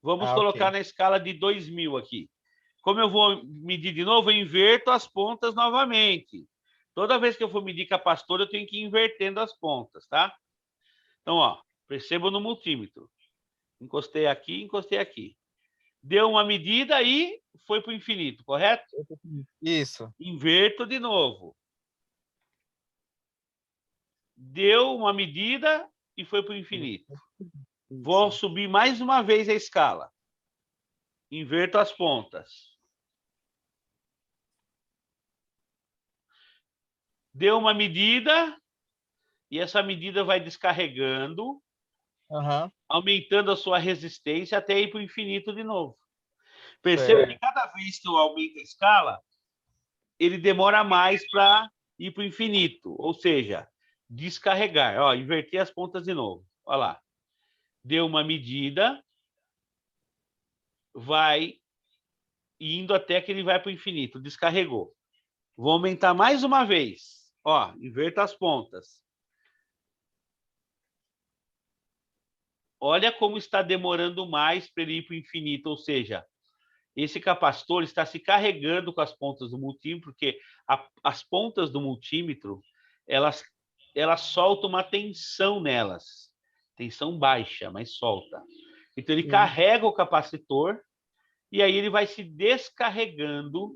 A: Vamos colocar
H: Ok.
A: na escala de 2000 aqui. Como eu vou medir de novo, eu inverto as pontas novamente. Toda vez que eu for medir capacitor, eu tenho que ir invertendo as pontas, tá? Então, ó, perceba no multímetro. Encostei aqui. Deu uma medida e foi para o infinito, correto?
H: Isso.
A: Inverto de novo. Deu uma medida e foi para o infinito. Vou subir mais uma vez a escala. Inverto as pontas. Deu uma medida e essa medida vai descarregando, aumentando a sua resistência até ir para o infinito de novo. Perceba que cada vez que eu aumento a escala, ele demora mais para ir para o infinito, ou seja, descarregar. Ó, inverter as pontas de novo. Olha lá. Deu uma medida, vai indo até que ele vai para o infinito. Descarregou. Vou aumentar mais uma vez. Ó, inverto as pontas. Olha como está demorando mais para ele ir para o infinito, ou seja, esse capacitor está se carregando com as pontas do multímetro, porque as pontas do multímetro, elas soltam uma tensão nelas. Tensão baixa, mas solta. Então, ele carrega o capacitor e aí ele vai se descarregando.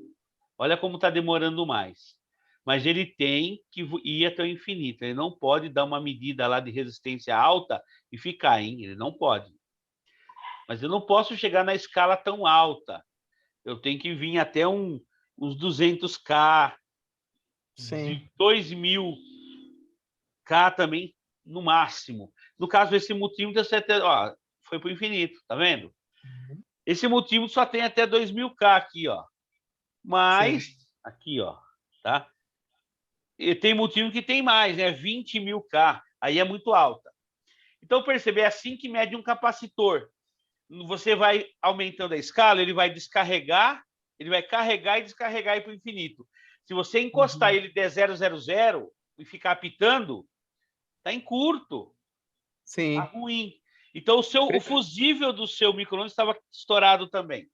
A: Olha como está demorando mais. Mas ele tem que ir até o infinito. Ele não pode dar uma medida lá de resistência alta e ficar, hein? Ele não pode. Mas eu não posso chegar na escala tão alta. Eu tenho que vir até uns 200K,
H: Sim.
A: 2000K também, no máximo. No caso desse multímetro, ó, foi para o infinito, tá vendo? Esse multímetro só tem até 2000K aqui, ó. Mas, aqui, ó, tá? E tem multímetro que tem mais, né? 20.000K, aí é muito alta. Então, percebe, é assim que mede um capacitor. Você vai aumentando a escala, ele vai descarregar, ele vai carregar e descarregar para o infinito. Se você encostar ele der 000 e ficar apitando, está em curto.
H: Sim.
A: Está ruim. Então, o fusível do seu micro-ondas estava estourado também.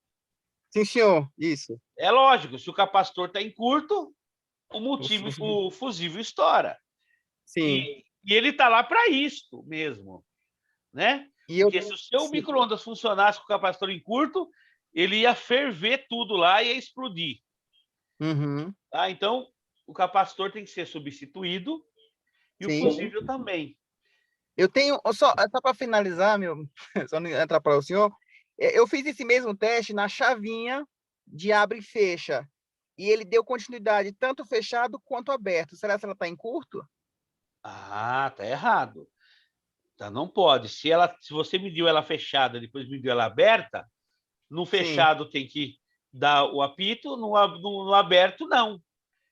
H: Sim, senhor. Isso.
A: É lógico, se o capacitor está em curto, o fusível estoura.
H: Sim.
A: E ele está lá para isto mesmo, né? Porque se o seu micro-ondas funcionasse com o capacitor em curto, ele ia ferver tudo lá e ia explodir. Tá? Então, o capacitor tem que ser substituído e o fusível também.
H: Eu tenho, só para finalizar, só não atrapalhar o senhor, eu fiz esse mesmo teste na chavinha de abre e fecha. E ele deu continuidade tanto fechado quanto aberto. Será que ela está em curto?
A: Ah, tá errado. Tá, não pode. Se você mediu ela fechada, depois mediu ela aberta, no fechado tem que dar o apito, no aberto, não.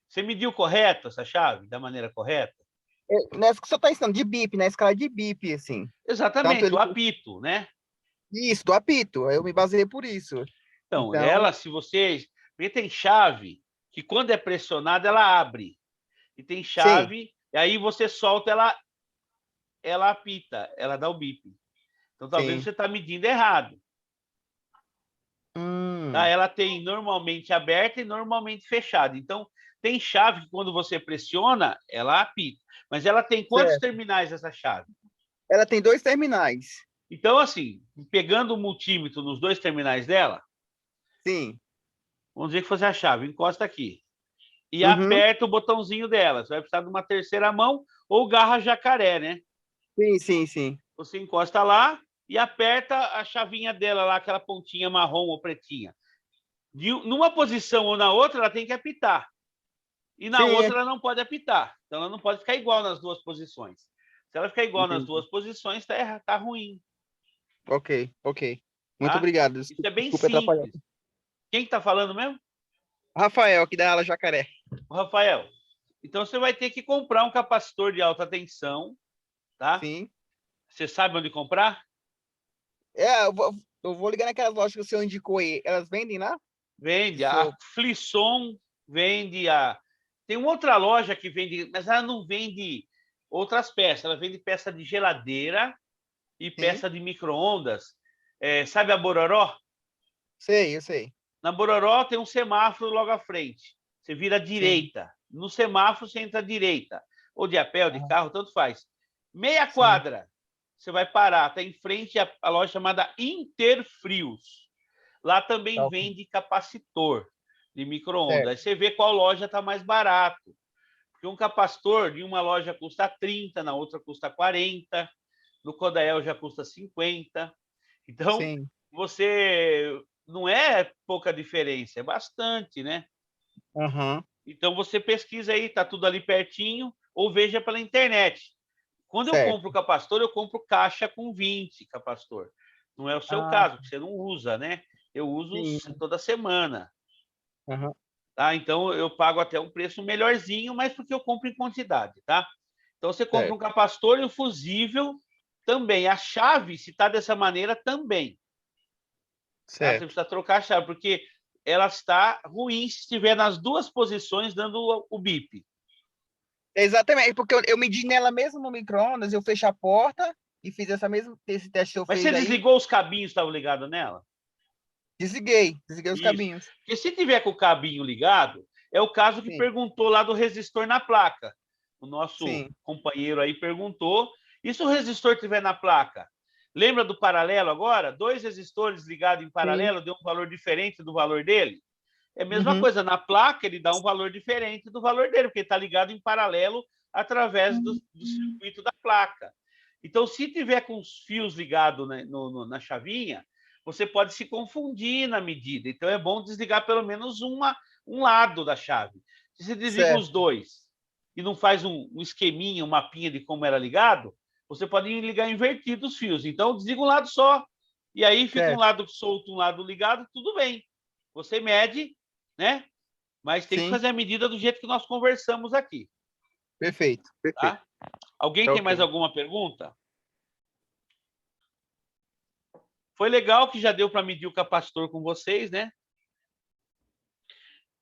A: Você mediu correto essa chave, da maneira correta?
H: Nessa que você está ensinando, de bip, na escala de bip, assim.
A: Exatamente, o apito, né?
H: Isso, do apito. Eu me baseei por isso.
A: Então, ela, se vocês... Porque tem chave que, quando é pressionada, ela abre. E tem chave, e aí você solta, ela apita, ela dá o bip. Então, talvez você está medindo errado. Tá? Ela tem normalmente aberta e normalmente fechada. Então, Tem chave que quando você pressiona, ela apita. Mas ela tem quantos
H: Certo.
A: terminais essa chave?
H: Ela tem 2 terminais.
A: Então, assim, pegando o multímetro nos 2 terminais dela,
H: Sim.
A: vamos dizer que fosse a chave, encosta aqui. E
H: Uhum.
A: aperta o botãozinho dela. Você vai precisar de uma terceira mão ou garra jacaré, né?
H: Sim, sim, sim.
A: Você encosta lá e aperta a chavinha dela lá, aquela pontinha marrom ou pretinha. Numa posição ou na outra, ela tem que apitar. E na
H: Sim,
A: outra, ela não pode apitar. Então, ela não pode ficar igual nas 2 posições. Se ela ficar igual nas
H: entendi.
A: 2 posições, tá ruim.
H: Ok, ok. Muito
A: Tá?
H: obrigado.
A: Isso é bem
H: Desculpa atrapalhar.
A: simples. Quem está falando mesmo?
H: Rafael, aqui da ala Jacaré.
A: O Rafael. Então, você vai ter que comprar um capacitor de alta tensão, tá?
H: Sim.
A: Você sabe onde comprar?
H: Eu vou ligar naquelas lojas que o senhor indicou aí. Elas vendem lá?
A: Vende.
H: Isso.
A: A Flisson vende a... Tem uma outra loja que vende, mas ela não vende outras peças. Ela vende peça de geladeira e peça de micro-ondas. Sabe a Bororó?
H: Sei, eu sei.
A: Na Bororó tem um semáforo logo à frente. Você vira à direita. No semáforo você entra à direita. Ou de a pé, ou de carro, tanto faz. Meia quadra, você vai parar. Está em frente à loja chamada Interfrios. Lá também vende capacitor de micro-ondas. Aí você vê qual loja está mais barato. Porque um capacitor de uma loja custa 30, na outra custa 40, no Codael já custa 50. Então, você... Não é pouca diferença, é bastante, né?
H: Uhum.
A: Então, você pesquisa aí, tá tudo ali pertinho, ou veja pela internet. Quando eu compro capacitor, eu compro caixa com 20 capacitor. Não é o seu caso, que você não usa, né? Eu uso toda semana.
H: Uhum.
A: Tá? Então, eu pago até um preço melhorzinho, mas porque eu compro em quantidade, tá? Então, você compra um capacitor e um fusível também. A chave, se está dessa maneira, também. Tá? Você precisa trocar a chave, porque ela está ruim se estiver nas 2 posições dando o bip.
H: Exatamente, porque eu medi nela mesmo no micro-ondas, eu fechei a porta e fiz esse teste que eu
A: Mas
H: fiz
A: você
H: aí.
A: desligou os cabinhos que estavam ligados nela?
H: Desliguei os cabinhos.
A: Porque se tiver com o cabinho ligado, é o caso que perguntou lá do resistor na placa. O nosso companheiro aí perguntou. E se o resistor estiver na placa? Lembra do paralelo agora? 2 resistores ligados em paralelo deu um valor diferente do valor dele? É a mesma coisa. Na placa, ele dá um valor diferente do valor dele, porque está ligado em paralelo através do circuito da placa. Então, se tiver com os fios ligados na chavinha, você pode se confundir na medida. Então, é bom desligar pelo menos um lado da chave. Se você desliga os 2 e não faz um esqueminha, um mapinha de como era ligado, você pode ligar invertido os fios. Então, desliga um lado só. E aí fica um lado solto, um lado ligado, tudo bem. Você mede, né? Mas tem que fazer a medida do jeito que nós conversamos aqui.
H: Perfeito.
A: Tá? Alguém tem mais alguma pergunta? Foi legal que já deu para medir o capacitor com vocês, né?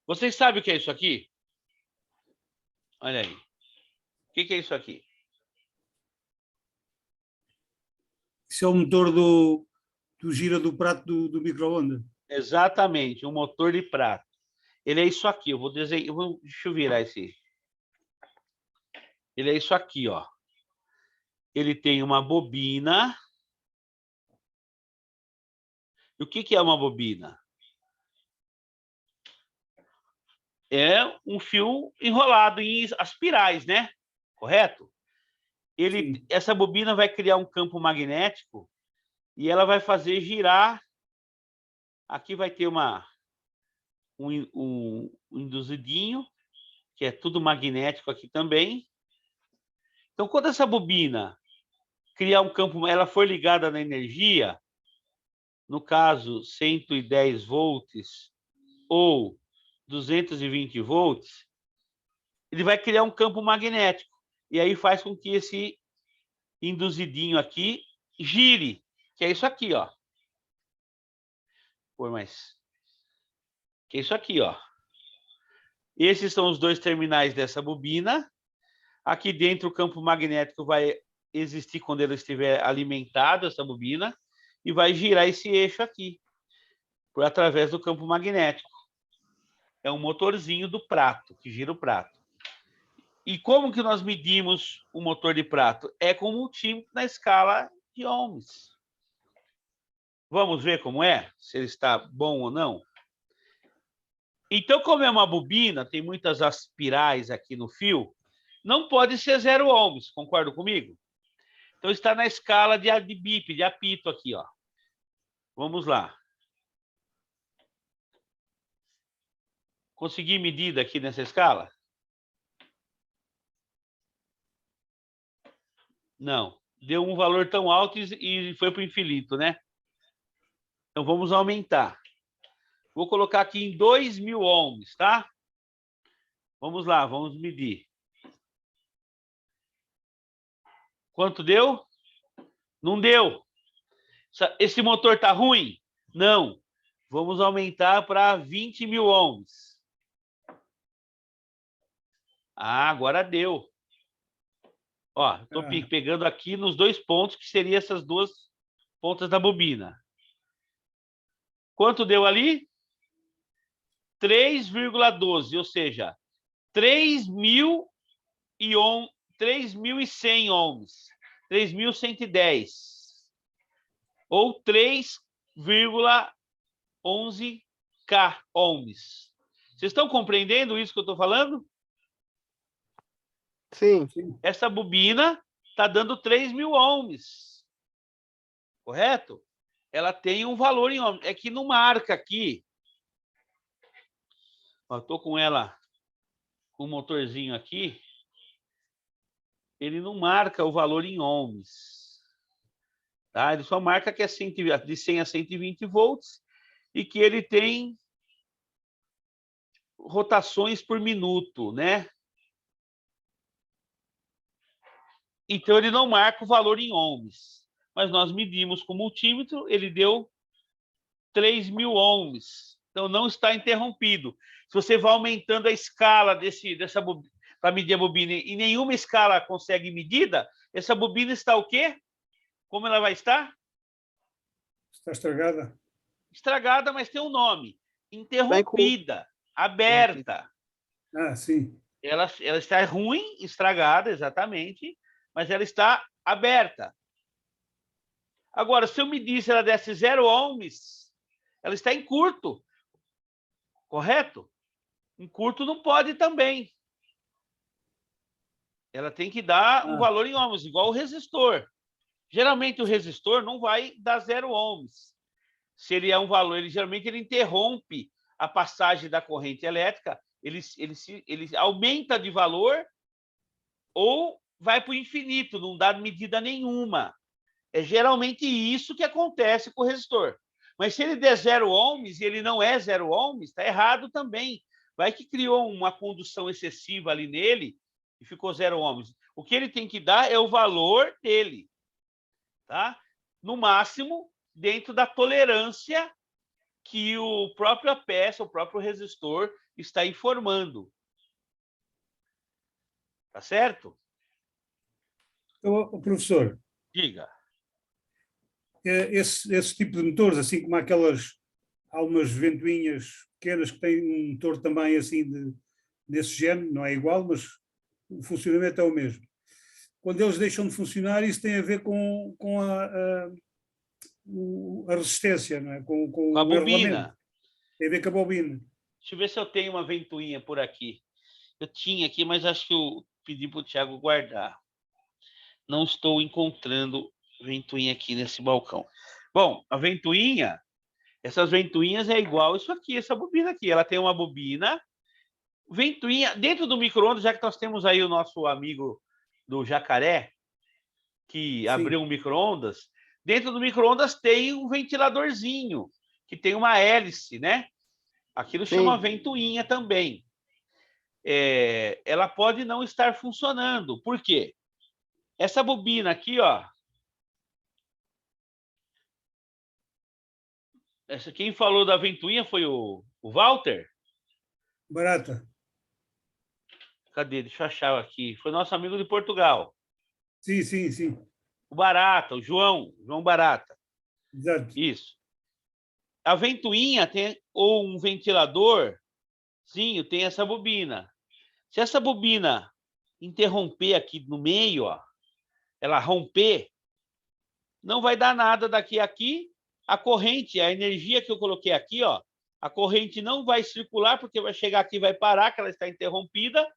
A: Vocês sabem o que é isso aqui? Olha aí. O que é isso aqui?
F: Isso é o motor do gira do prato do micro-ondas.
A: Exatamente, um motor de prato. Ele é isso aqui. Eu vou desenhar. Deixa eu virar esse. Ele é isso aqui, ó. Ele tem uma bobina. E o que é uma bobina? É um fio enrolado em espirais, né? Correto? Essa bobina vai criar um campo magnético e ela vai fazer girar. Aqui vai ter um induzidinho, que é tudo magnético aqui também. Então, quando essa bobina criar um campo, ela for ligada na energia, no caso, 110 volts ou 220 volts, ele vai criar um campo magnético. E aí faz com que esse induzidinho aqui gire, que é isso aqui, ó. Que é isso aqui, ó. Esses são os 2 terminais dessa bobina. Aqui dentro o campo magnético vai existir quando ele estiver alimentado, essa bobina, e vai girar esse eixo aqui, através do campo magnético. é um motorzinho do prato, que gira o prato. E como que nós medimos o motor de prato? É com o multímetro na escala de ohms. Vamos ver como é? Se ele está bom ou não? Então, como é uma bobina, tem muitas espirais aqui no fio, não pode ser 0 ohms, concorda comigo? Então, está na escala de bip, de apito aqui, ó. Vamos lá. Consegui medida aqui nessa escala? Não. Deu um valor tão alto e foi para o infinito, né? Então, vamos aumentar. Vou colocar aqui em 2.000 ohms, tá? Vamos lá, vamos medir. Quanto deu? Não deu. Esse motor está ruim? Não. Vamos aumentar para 20.000 ohms. Ah, agora deu. Ó, estou pegando aqui nos 2 pontos, que seriam essas 2 pontas da bobina. Quanto deu ali? 3,12, ou seja, 3.100 ohms. 3.110. Ou 3,11K ohms. Vocês estão compreendendo isso que eu estou falando?
H: Sim.
A: Essa bobina está dando 3.000 ohms. Correto? Ela tem um valor em ohms. É que não marca aqui. Estou com ela, com o motorzinho aqui. Ele não marca o valor em ohms. Tá? Ele só marca que é de 100 a 120 volts e que ele tem rotações por minuto, né? Então, ele não marca o valor em ohms. Mas nós medimos com o multímetro, ele deu 3.000 ohms. Então, não está interrompido. Se você vai aumentando a escala dessa bobina, para medir a bobina, e nenhuma escala consegue medida, essa bobina está o quê? Como ela vai estar?
F: Está estragada.
A: Estragada, mas tem um nome. Interrompida, aberta.
F: Ah, sim.
A: Ela está ruim, estragada, exatamente, mas ela está aberta. Agora, se eu medir se ela desse 0 ohms, ela está em curto. Correto? Em curto não pode também. Ela tem que dar um valor em ohms, igual o resistor. Geralmente, o resistor não vai dar 0 ohms. Se ele é um valor, geralmente ele interrompe a passagem da corrente elétrica, ele aumenta de valor ou vai para o infinito, não dá medida nenhuma. É geralmente isso que acontece com o resistor. Mas se ele der 0 ohms e ele não é 0 ohms, está errado também. Vai que criou uma condução excessiva ali nele e ficou 0 ohms. O que ele tem que dar é o valor dele. Tá? No máximo, dentro da tolerância que o próprio peça, o próprio resistor está informando. Tá certo?
F: Então, professor.
A: Diga.
F: Esse tipo de motores, assim como há umas ventoinhas pequenas que têm um motor também assim desse género, não é igual, mas o funcionamento é o mesmo. Quando eles deixam de funcionar, isso tem a ver com a resistência, não é? Com
A: a bobina.
F: Tem a ver com a bobina.
A: Deixa eu ver se eu tenho uma ventoinha por aqui. Eu tinha aqui, mas acho que eu pedi para o Thiago guardar. Não estou encontrando ventoinha aqui nesse balcão. Bom, a ventoinha, essas ventoinhas é igual isso aqui, essa bobina aqui. Ela tem uma bobina, ventoinha, dentro do micro-ondas, já que nós temos aí o nosso amigo do Jacaré, que Sim. abriu um micro-ondas, dentro do micro-ondas tem um ventiladorzinho, que tem uma hélice, né? Aquilo Sim. chama ventoinha também. Ela pode não estar funcionando. Por quê? Essa bobina aqui, ó. Quem falou da ventoinha foi o Walter?
F: Barata.
A: Cadê? Deixa eu achar aqui. Foi nosso amigo de Portugal.
F: Sim, sim, sim.
A: O Barata, o João Barata.
F: Exato.
A: Isso. A ventoinha tem ou um ventilador Sim, eu tenho essa bobina. Se essa bobina interromper aqui no meio, ó, ela romper, não vai dar nada daqui a aqui. A corrente, a energia que eu coloquei aqui, ó, a corrente não vai circular, porque vai chegar aqui e vai parar, que ela está interrompida.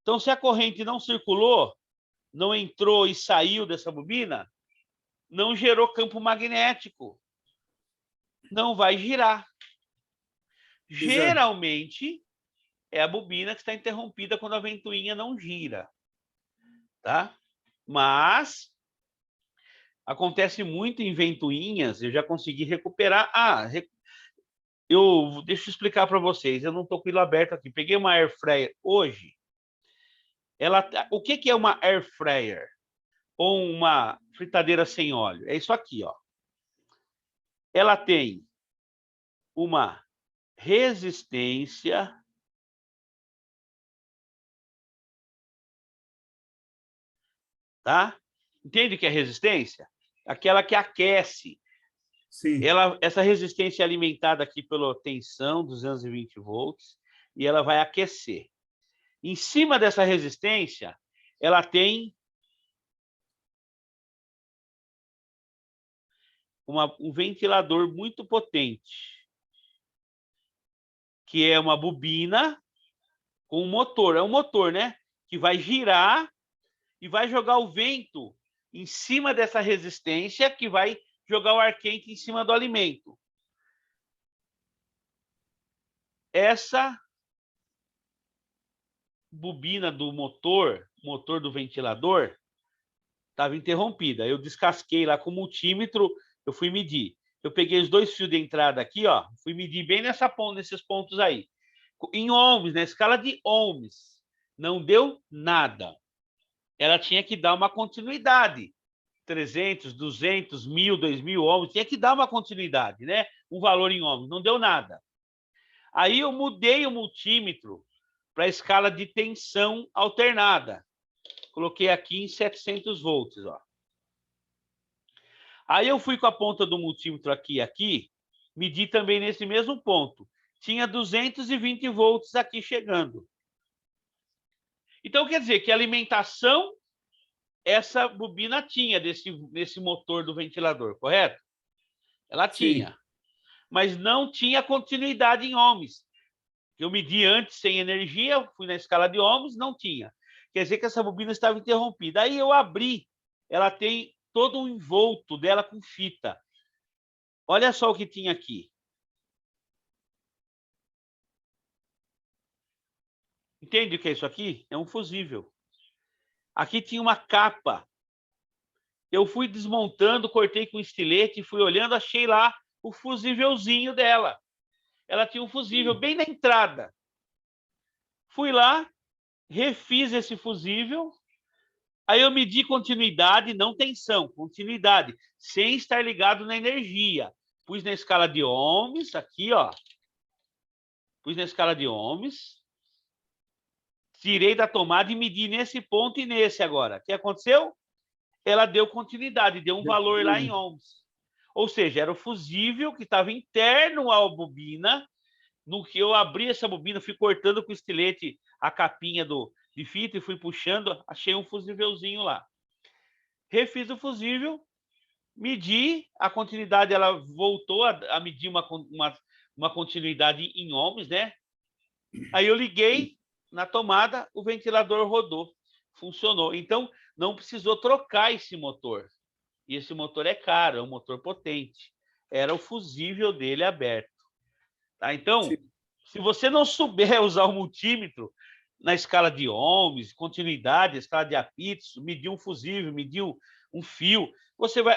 A: Então, se a corrente não circulou, não entrou e saiu dessa bobina, não gerou campo magnético. Não vai girar. Geralmente, é a bobina que está interrompida quando a ventoinha não gira. Tá? Mas acontece muito em ventoinhas, eu já consegui recuperar. Deixa eu explicar para vocês, eu não estou com ele aberto aqui. Peguei uma air fryer hoje. O que é uma air fryer? Ou uma fritadeira sem óleo? É isso aqui, ó. Ela tem uma resistência tá? Entende o que é resistência? Aquela que aquece.
F: Sim.
A: Essa resistência é alimentada aqui pela tensão, 220 volts, e ela vai aquecer. Em cima dessa resistência, ela tem um ventilador muito potente, que é uma bobina com um motor. É um motor, né? Que vai girar e vai jogar o vento em cima dessa resistência, que vai jogar o ar quente em cima do alimento. Essa bobina do motor do ventilador, estava interrompida. Eu descasquei lá com o multímetro, eu fui medir. Eu peguei os 2 fios de entrada aqui, ó, fui medir bem nesses pontos aí. Em ohms, na escala de ohms, não deu nada. Ela tinha que dar uma continuidade. 300, 200, 1000, 2000 ohms, tinha que dar uma continuidade, né? Um valor em ohms, não deu nada. Aí eu mudei o multímetro para a escala de tensão alternada. Coloquei aqui em 700 volts, ó. Aí eu fui com a ponta do multímetro aqui, medi também nesse mesmo ponto. Tinha 220 volts aqui chegando. Então, quer dizer que a alimentação essa bobina tinha desse motor do ventilador, correto? Ela tinha. Sim. Mas não tinha continuidade em ohms. Eu medi antes sem energia, fui na escala de ohms, não tinha. Quer dizer que essa bobina estava interrompida. Aí eu abri, ela tem todo um envolto dela com fita. Olha só o que tinha aqui. Entende o que é isso aqui? É um fusível. Aqui tinha uma capa. Eu fui desmontando, cortei com estilete, fui olhando, achei lá o fusívelzinho dela. Ela tinha um fusível bem na entrada. Fui lá, refiz esse fusível. Aí eu medi continuidade, não tensão, continuidade, sem estar ligado na energia. Pus na escala de ohms, aqui, ó. Pus na escala de ohms. Tirei da tomada e medi nesse ponto e nesse agora. O que aconteceu? Ela deu continuidade, deu um valor lá em ohms. Ou seja, era o fusível que estava interno à bobina. No que eu abri essa bobina, fui cortando com estilete a capinha de fita e fui puxando, achei um fusívelzinho lá. Refiz o fusível, medi a continuidade, ela voltou a medir uma continuidade em ohms, né? Aí eu liguei na tomada, o ventilador rodou, funcionou. Então, não precisou trocar esse motor. E esse motor é caro, é um motor potente. Era o fusível dele aberto. Tá? Então, sim, se você não souber usar o multímetro na escala de ohms, continuidade, escala de apits, medir um fusível, medir um fio,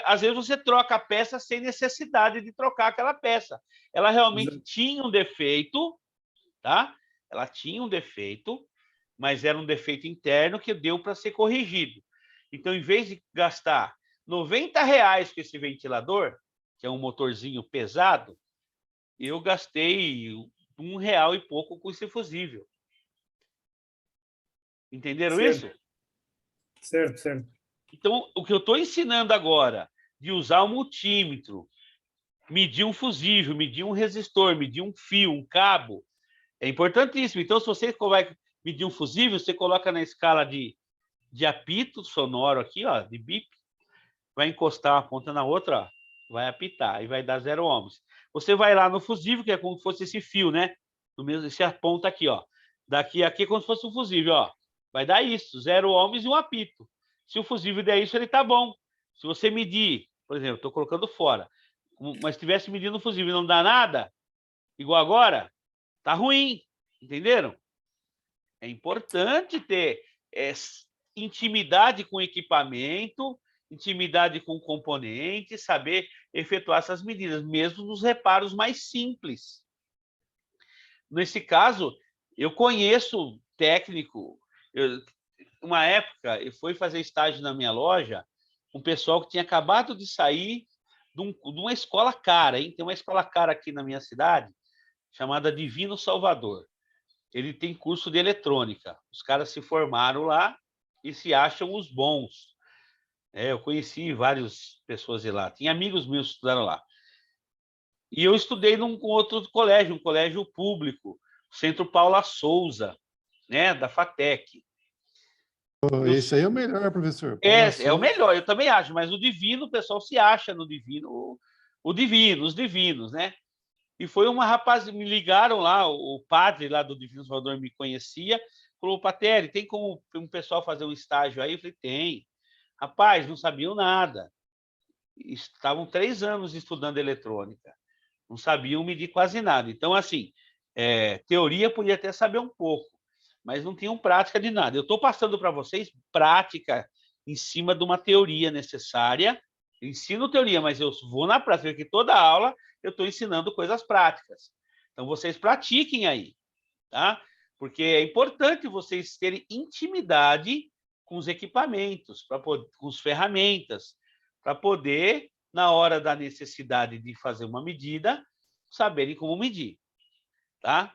A: às vezes você troca a peça sem necessidade de trocar aquela peça. Ela realmente tinha um defeito, tá? Ela tinha um defeito, mas era um defeito interno que deu para ser corrigido. Então, em vez de gastar R$90 com esse ventilador, que é um motorzinho pesado, eu gastei R$1 e pouco com esse fusível. Entenderam isso?
F: Certo, certo.
A: Então, o que eu estou ensinando agora, de usar o multímetro, medir um fusível, medir um resistor, medir um fio, um cabo, É importantíssimo. Então, se você vai medir um fusível, você coloca na escala de apito sonoro aqui, ó, de bip, vai encostar uma ponta na outra, ó, vai apitar e vai dar 0 ohms. Você vai lá no fusível, que é como se fosse esse fio, né? No mesmo, esse ponta aqui, ó. Daqui a aqui é como se fosse um fusível, ó. Vai dar isso, 0 ohms e um apito. Se o fusível der isso, ele tá bom. Se você medir, por exemplo, estou colocando fora, mas estivesse medindo o fusível e não dá nada, igual agora, tá ruim, entenderam? É importante ter intimidade com o equipamento, intimidade com o componente, saber efetuar essas medidas, mesmo nos reparos mais simples. Nesse caso, eu conheço técnico. Uma época, eu fui fazer estágio na minha loja, um pessoal que tinha acabado de sair de uma escola cara, hein? Tem uma escola cara aqui na minha cidade, chamada Divino Salvador. Ele tem curso de eletrônica. Os caras se formaram lá e se acham os bons. Eu conheci várias pessoas de lá. Tinha amigos meus que estudaram lá. E eu estudei num outro colégio, um colégio público, Centro Paula Souza, né, da FATEC.
E: Esse aí é o melhor, professor.
A: É o melhor, eu também acho, mas o divino, o pessoal se acha no divino, os divinos, né? E foi uma rapaz, me ligaram lá, o padre lá do Divino Salvador me conhecia, falou, Pateri, tem como um pessoal fazer um estágio aí? Eu falei, tem. Rapaz, não sabiam nada. Estavam 3 anos estudando eletrônica. Não sabiam medir quase nada. Então, assim, teoria podia até saber um pouco, mas não tinham prática de nada. Eu estou passando para vocês prática em cima de uma teoria necessária. Eu ensino teoria, mas eu vou na prática, porque toda aula eu estou ensinando coisas práticas. Então, vocês pratiquem aí, tá? Porque é importante vocês terem intimidade com os equipamentos, com as ferramentas, para poder, na hora da necessidade de fazer uma medida, saberem como medir, tá?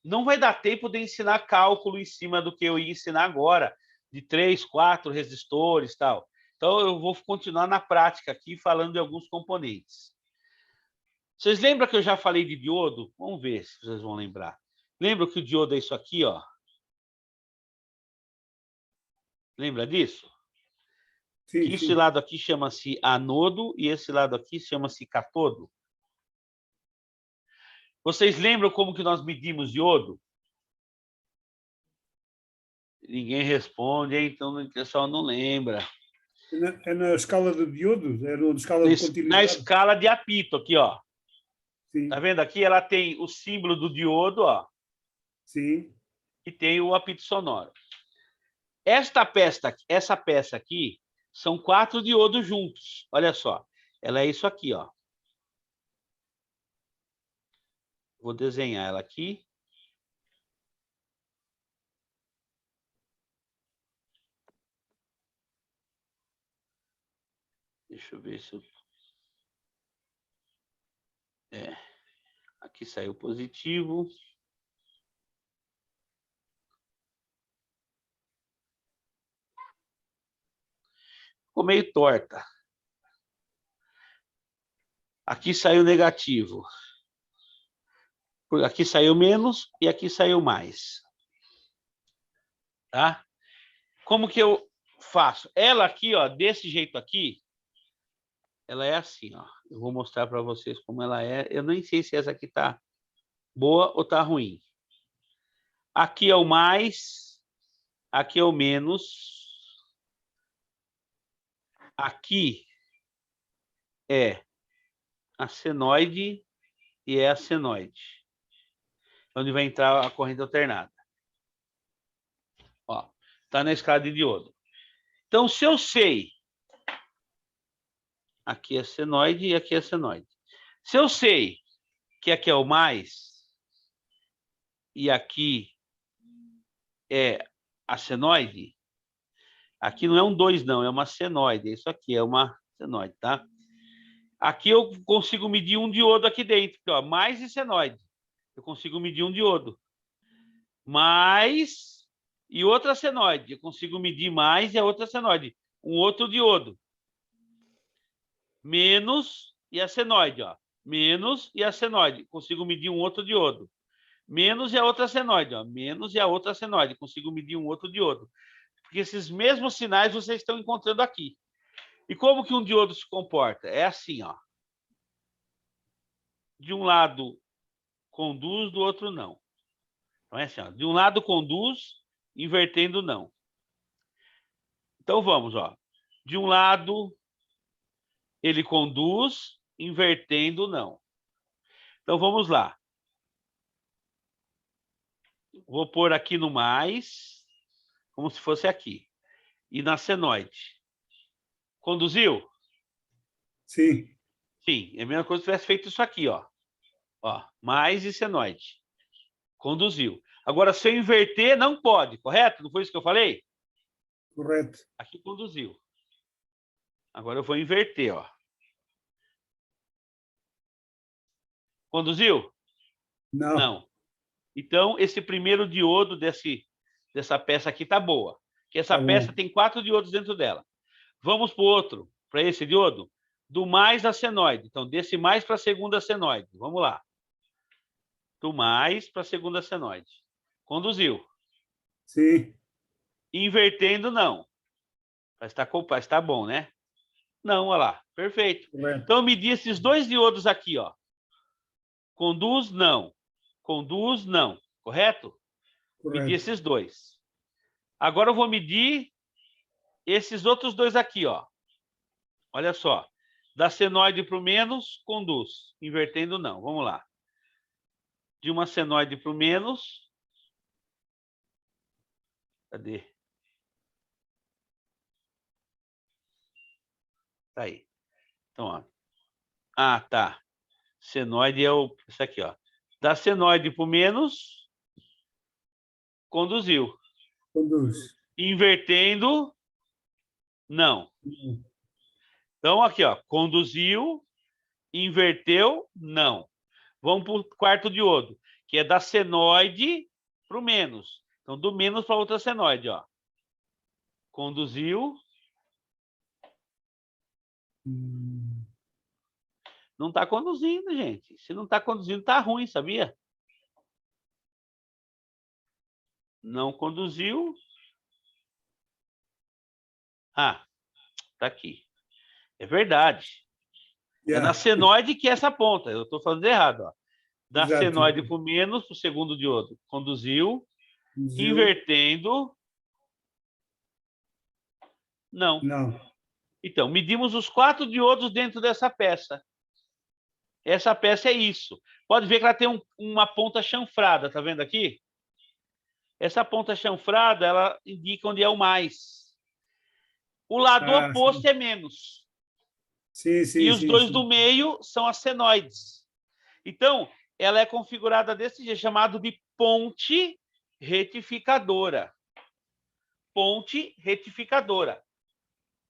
A: Não vai dar tempo de ensinar cálculo em cima do que eu ia ensinar agora, de 3, 4 resistores e tal. Então, eu vou continuar na prática aqui, falando de alguns componentes. Vocês lembram que eu já falei de diodo? Vamos ver se vocês vão lembrar. Lembram que o diodo é isso aqui, ó? Lembra disso?
F: Sim,
A: que esse lado aqui chama-se anodo e esse lado aqui chama-se catodo. Vocês lembram como que nós medimos diodo? Ninguém responde, então o pessoal não lembra.
F: É na escala de diodos? É na escala de continuidade?
A: Na escala de apito, aqui, ó.
F: Sim.
A: Tá vendo aqui? Ela tem o símbolo do diodo, ó.
F: Sim.
A: E tem o apito sonoro. Essa peça aqui são 4 diodos juntos. Olha só. Ela é isso aqui, ó. Vou desenhar ela aqui. Deixa eu ver se eu... Aqui saiu positivo. Ficou meio torta. Aqui saiu negativo. Aqui saiu menos e aqui saiu mais. Tá? Como que eu faço? Ela aqui, ó, desse jeito aqui, ela é assim, ó. Eu vou mostrar para vocês como ela é. Eu nem sei se essa aqui tá boa ou tá ruim. Aqui é o mais, aqui é o menos. Aqui é a senoide e é a senoide, onde vai entrar a corrente alternada. Ó, tá na escala de diodo. Então, se eu sei, aqui é senoide e aqui é senoide. Se eu sei que aqui é o mais e aqui é a senoide, aqui não é um 2, não, é uma senoide. Isso aqui é uma senoide, tá? Aqui eu consigo medir um diodo aqui dentro, ó, mais e senoide. Eu consigo medir um diodo. Mais e outra senoide. Eu consigo medir mais e a outra senoide. Um outro diodo. Menos e a senoide, ó. menos e a senoide. Consigo medir um outro diodo. Menos e a outra senoide, ó. Menos e a outra senoide. Consigo medir um outro diodo. Porque esses mesmos sinais vocês estão encontrando aqui. E como que um diodo se comporta? É assim, ó. De um lado conduz, do outro não. Então é assim, ó. De um lado conduz, invertendo não. Então vamos, ó. De um lado ele conduz, invertendo não. Então vamos lá. Vou pôr aqui no mais, como se fosse aqui. E na senoide. Conduziu?
F: Sim.
A: Sim, é a mesma coisa se tivesse feito isso aqui, ó. Ó, mais e senoide. Conduziu. Agora, se eu inverter, não pode, correto? Não foi isso que eu falei?
F: Correto.
A: Aqui conduziu. Agora eu vou inverter, ó. Conduziu?
F: Não.
A: Não. Então, esse primeiro diodo dessa peça aqui tá boa. Que essa peça tem 4 diodos dentro dela. Vamos para o outro, para esse diodo. Do mais a senoide. Então, desse mais para a segunda senoide. Vamos lá. Do mais para a segunda senoide. Conduziu.
F: Sim.
A: Invertendo, não. Vai estar bom, né? Não, olha lá. Perfeito.
F: Correto.
A: Então, eu medi esses 2 diodos aqui, ó. Conduz, não. Conduz, não. Correto?
F: Correto.
A: Medi esses 2. Agora eu vou medir esses outros 2 aqui, ó. Olha só. Da senoide para o menos, conduz. Invertendo, não. Vamos lá. De uma senoide para o menos. Cadê? Tá aí. Então, ó. Ah, tá. Senoide é isso aqui, ó. Da senoide para o menos, conduziu.
F: Conduz.
A: Invertendo, não. Então, aqui, ó. Conduziu, inverteu, não. Vamos para o quarto diodo, que é da senoide para o menos. Então, do menos para outra senoide, ó. Conduziu. Não está conduzindo, gente. Se não está conduzindo, está ruim, sabia? Não conduziu. Ah, tá aqui. É verdade. É na senoide que é essa ponta. Eu estou falando errado, ó. Da senoide para o menos, para o segundo diodo. Conduziu. Invertendo. Não.
F: Não.
A: Então, medimos os 4 diodos dentro dessa peça. Essa peça é isso. Pode ver que ela tem uma ponta chanfrada, tá vendo aqui? Essa ponta chanfrada, ela indica onde é o mais. O lado oposto é menos.
F: Sim, sim,
A: e os 2 do meio são as senoides. Então, ela é configurada desse jeito, chamado de ponte retificadora. Ponte retificadora.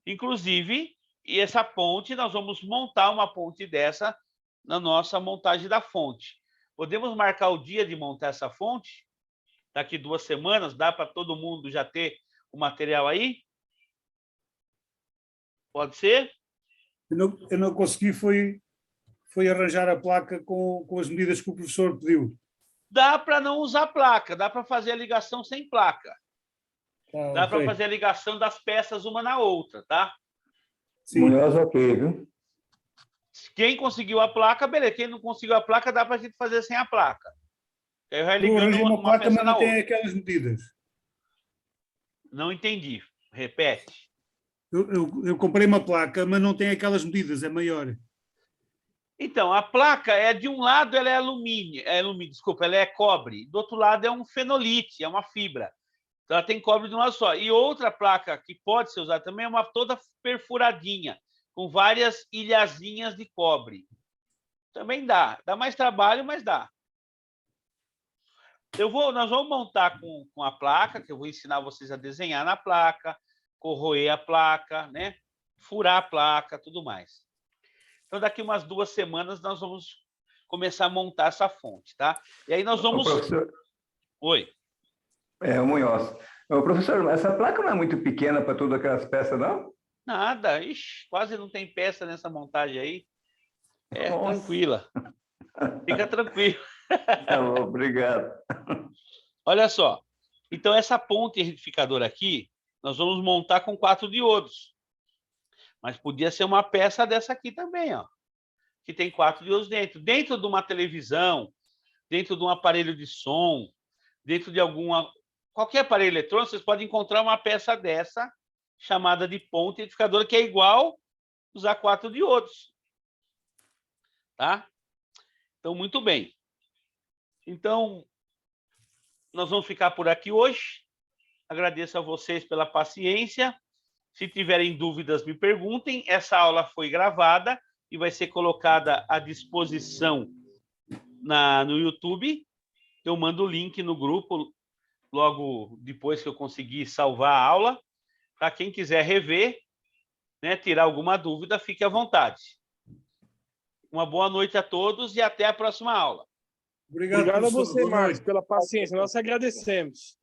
A: Inclusive, e essa ponte, nós vamos montar uma ponte dessa na nossa montagem da fonte. Podemos marcar o dia de montar essa fonte? Daqui 2 semanas, dá para todo mundo já ter o material aí? Pode ser?
F: Eu não consegui, foi arranjar a placa com as medidas que o professor pediu.
A: Dá para não usar placa, dá para fazer a ligação sem placa. Dá para fazer a ligação das peças uma na outra, tá?
B: Sim. Munhoz, ok, viu?
A: Quem conseguiu a placa, beleza. Quem não conseguiu a placa, dá para a gente fazer sem a placa. Aí vai ligando
F: uma placa, mas não tem aquelas medidas.
A: Não entendi. Repete.
F: Eu comprei uma placa, mas não tem aquelas medidas, é maior.
A: Então, a placa é de um lado ela é alumínio, desculpa, ela é cobre. Do outro lado é um fenolite, é uma fibra. Então, ela tem cobre de um lado só. E outra placa que pode ser usada também é uma toda perfuradinha, com várias ilhazinhas de cobre. Também dá. Dá mais trabalho, mas dá. Nós vamos montar com a placa, que eu vou ensinar vocês a desenhar na placa, corroer a placa, né? Furar a placa, tudo mais. Então, daqui umas 2 semanas, nós vamos começar a montar essa fonte, tá? E aí nós vamos...
B: Professor...
A: Oi.
B: O Munhoz. Professor, essa placa não é muito pequena para todas aquelas peças, não?
A: Nada. Ixi, quase não tem peça nessa montagem aí.
B: Nossa.
A: Tranquila. Fica tranquilo.
B: Tá bom, obrigado.
A: Olha só. Então, essa ponte retificadora aqui, nós vamos montar com 4 diodos. Mas podia ser uma peça dessa aqui também, ó, que tem 4 diodos dentro. Dentro de uma televisão, dentro de um aparelho de som, dentro de qualquer aparelho eletrônico, vocês podem encontrar uma peça dessa, chamada de ponte retificadora, que é igual usar 4 diodos. Tá? Então, muito bem. Então, nós vamos ficar por aqui hoje. Agradeço a vocês pela paciência. Se tiverem dúvidas, me perguntem. Essa aula foi gravada e vai ser colocada à disposição no YouTube. Eu mando o link no grupo logo depois que eu conseguir salvar a aula. Para quem quiser rever, né, tirar alguma dúvida, fique à vontade. Uma boa noite a todos e até a próxima aula.
C: Obrigado a você, Marcos, pela paciência. Nós agradecemos.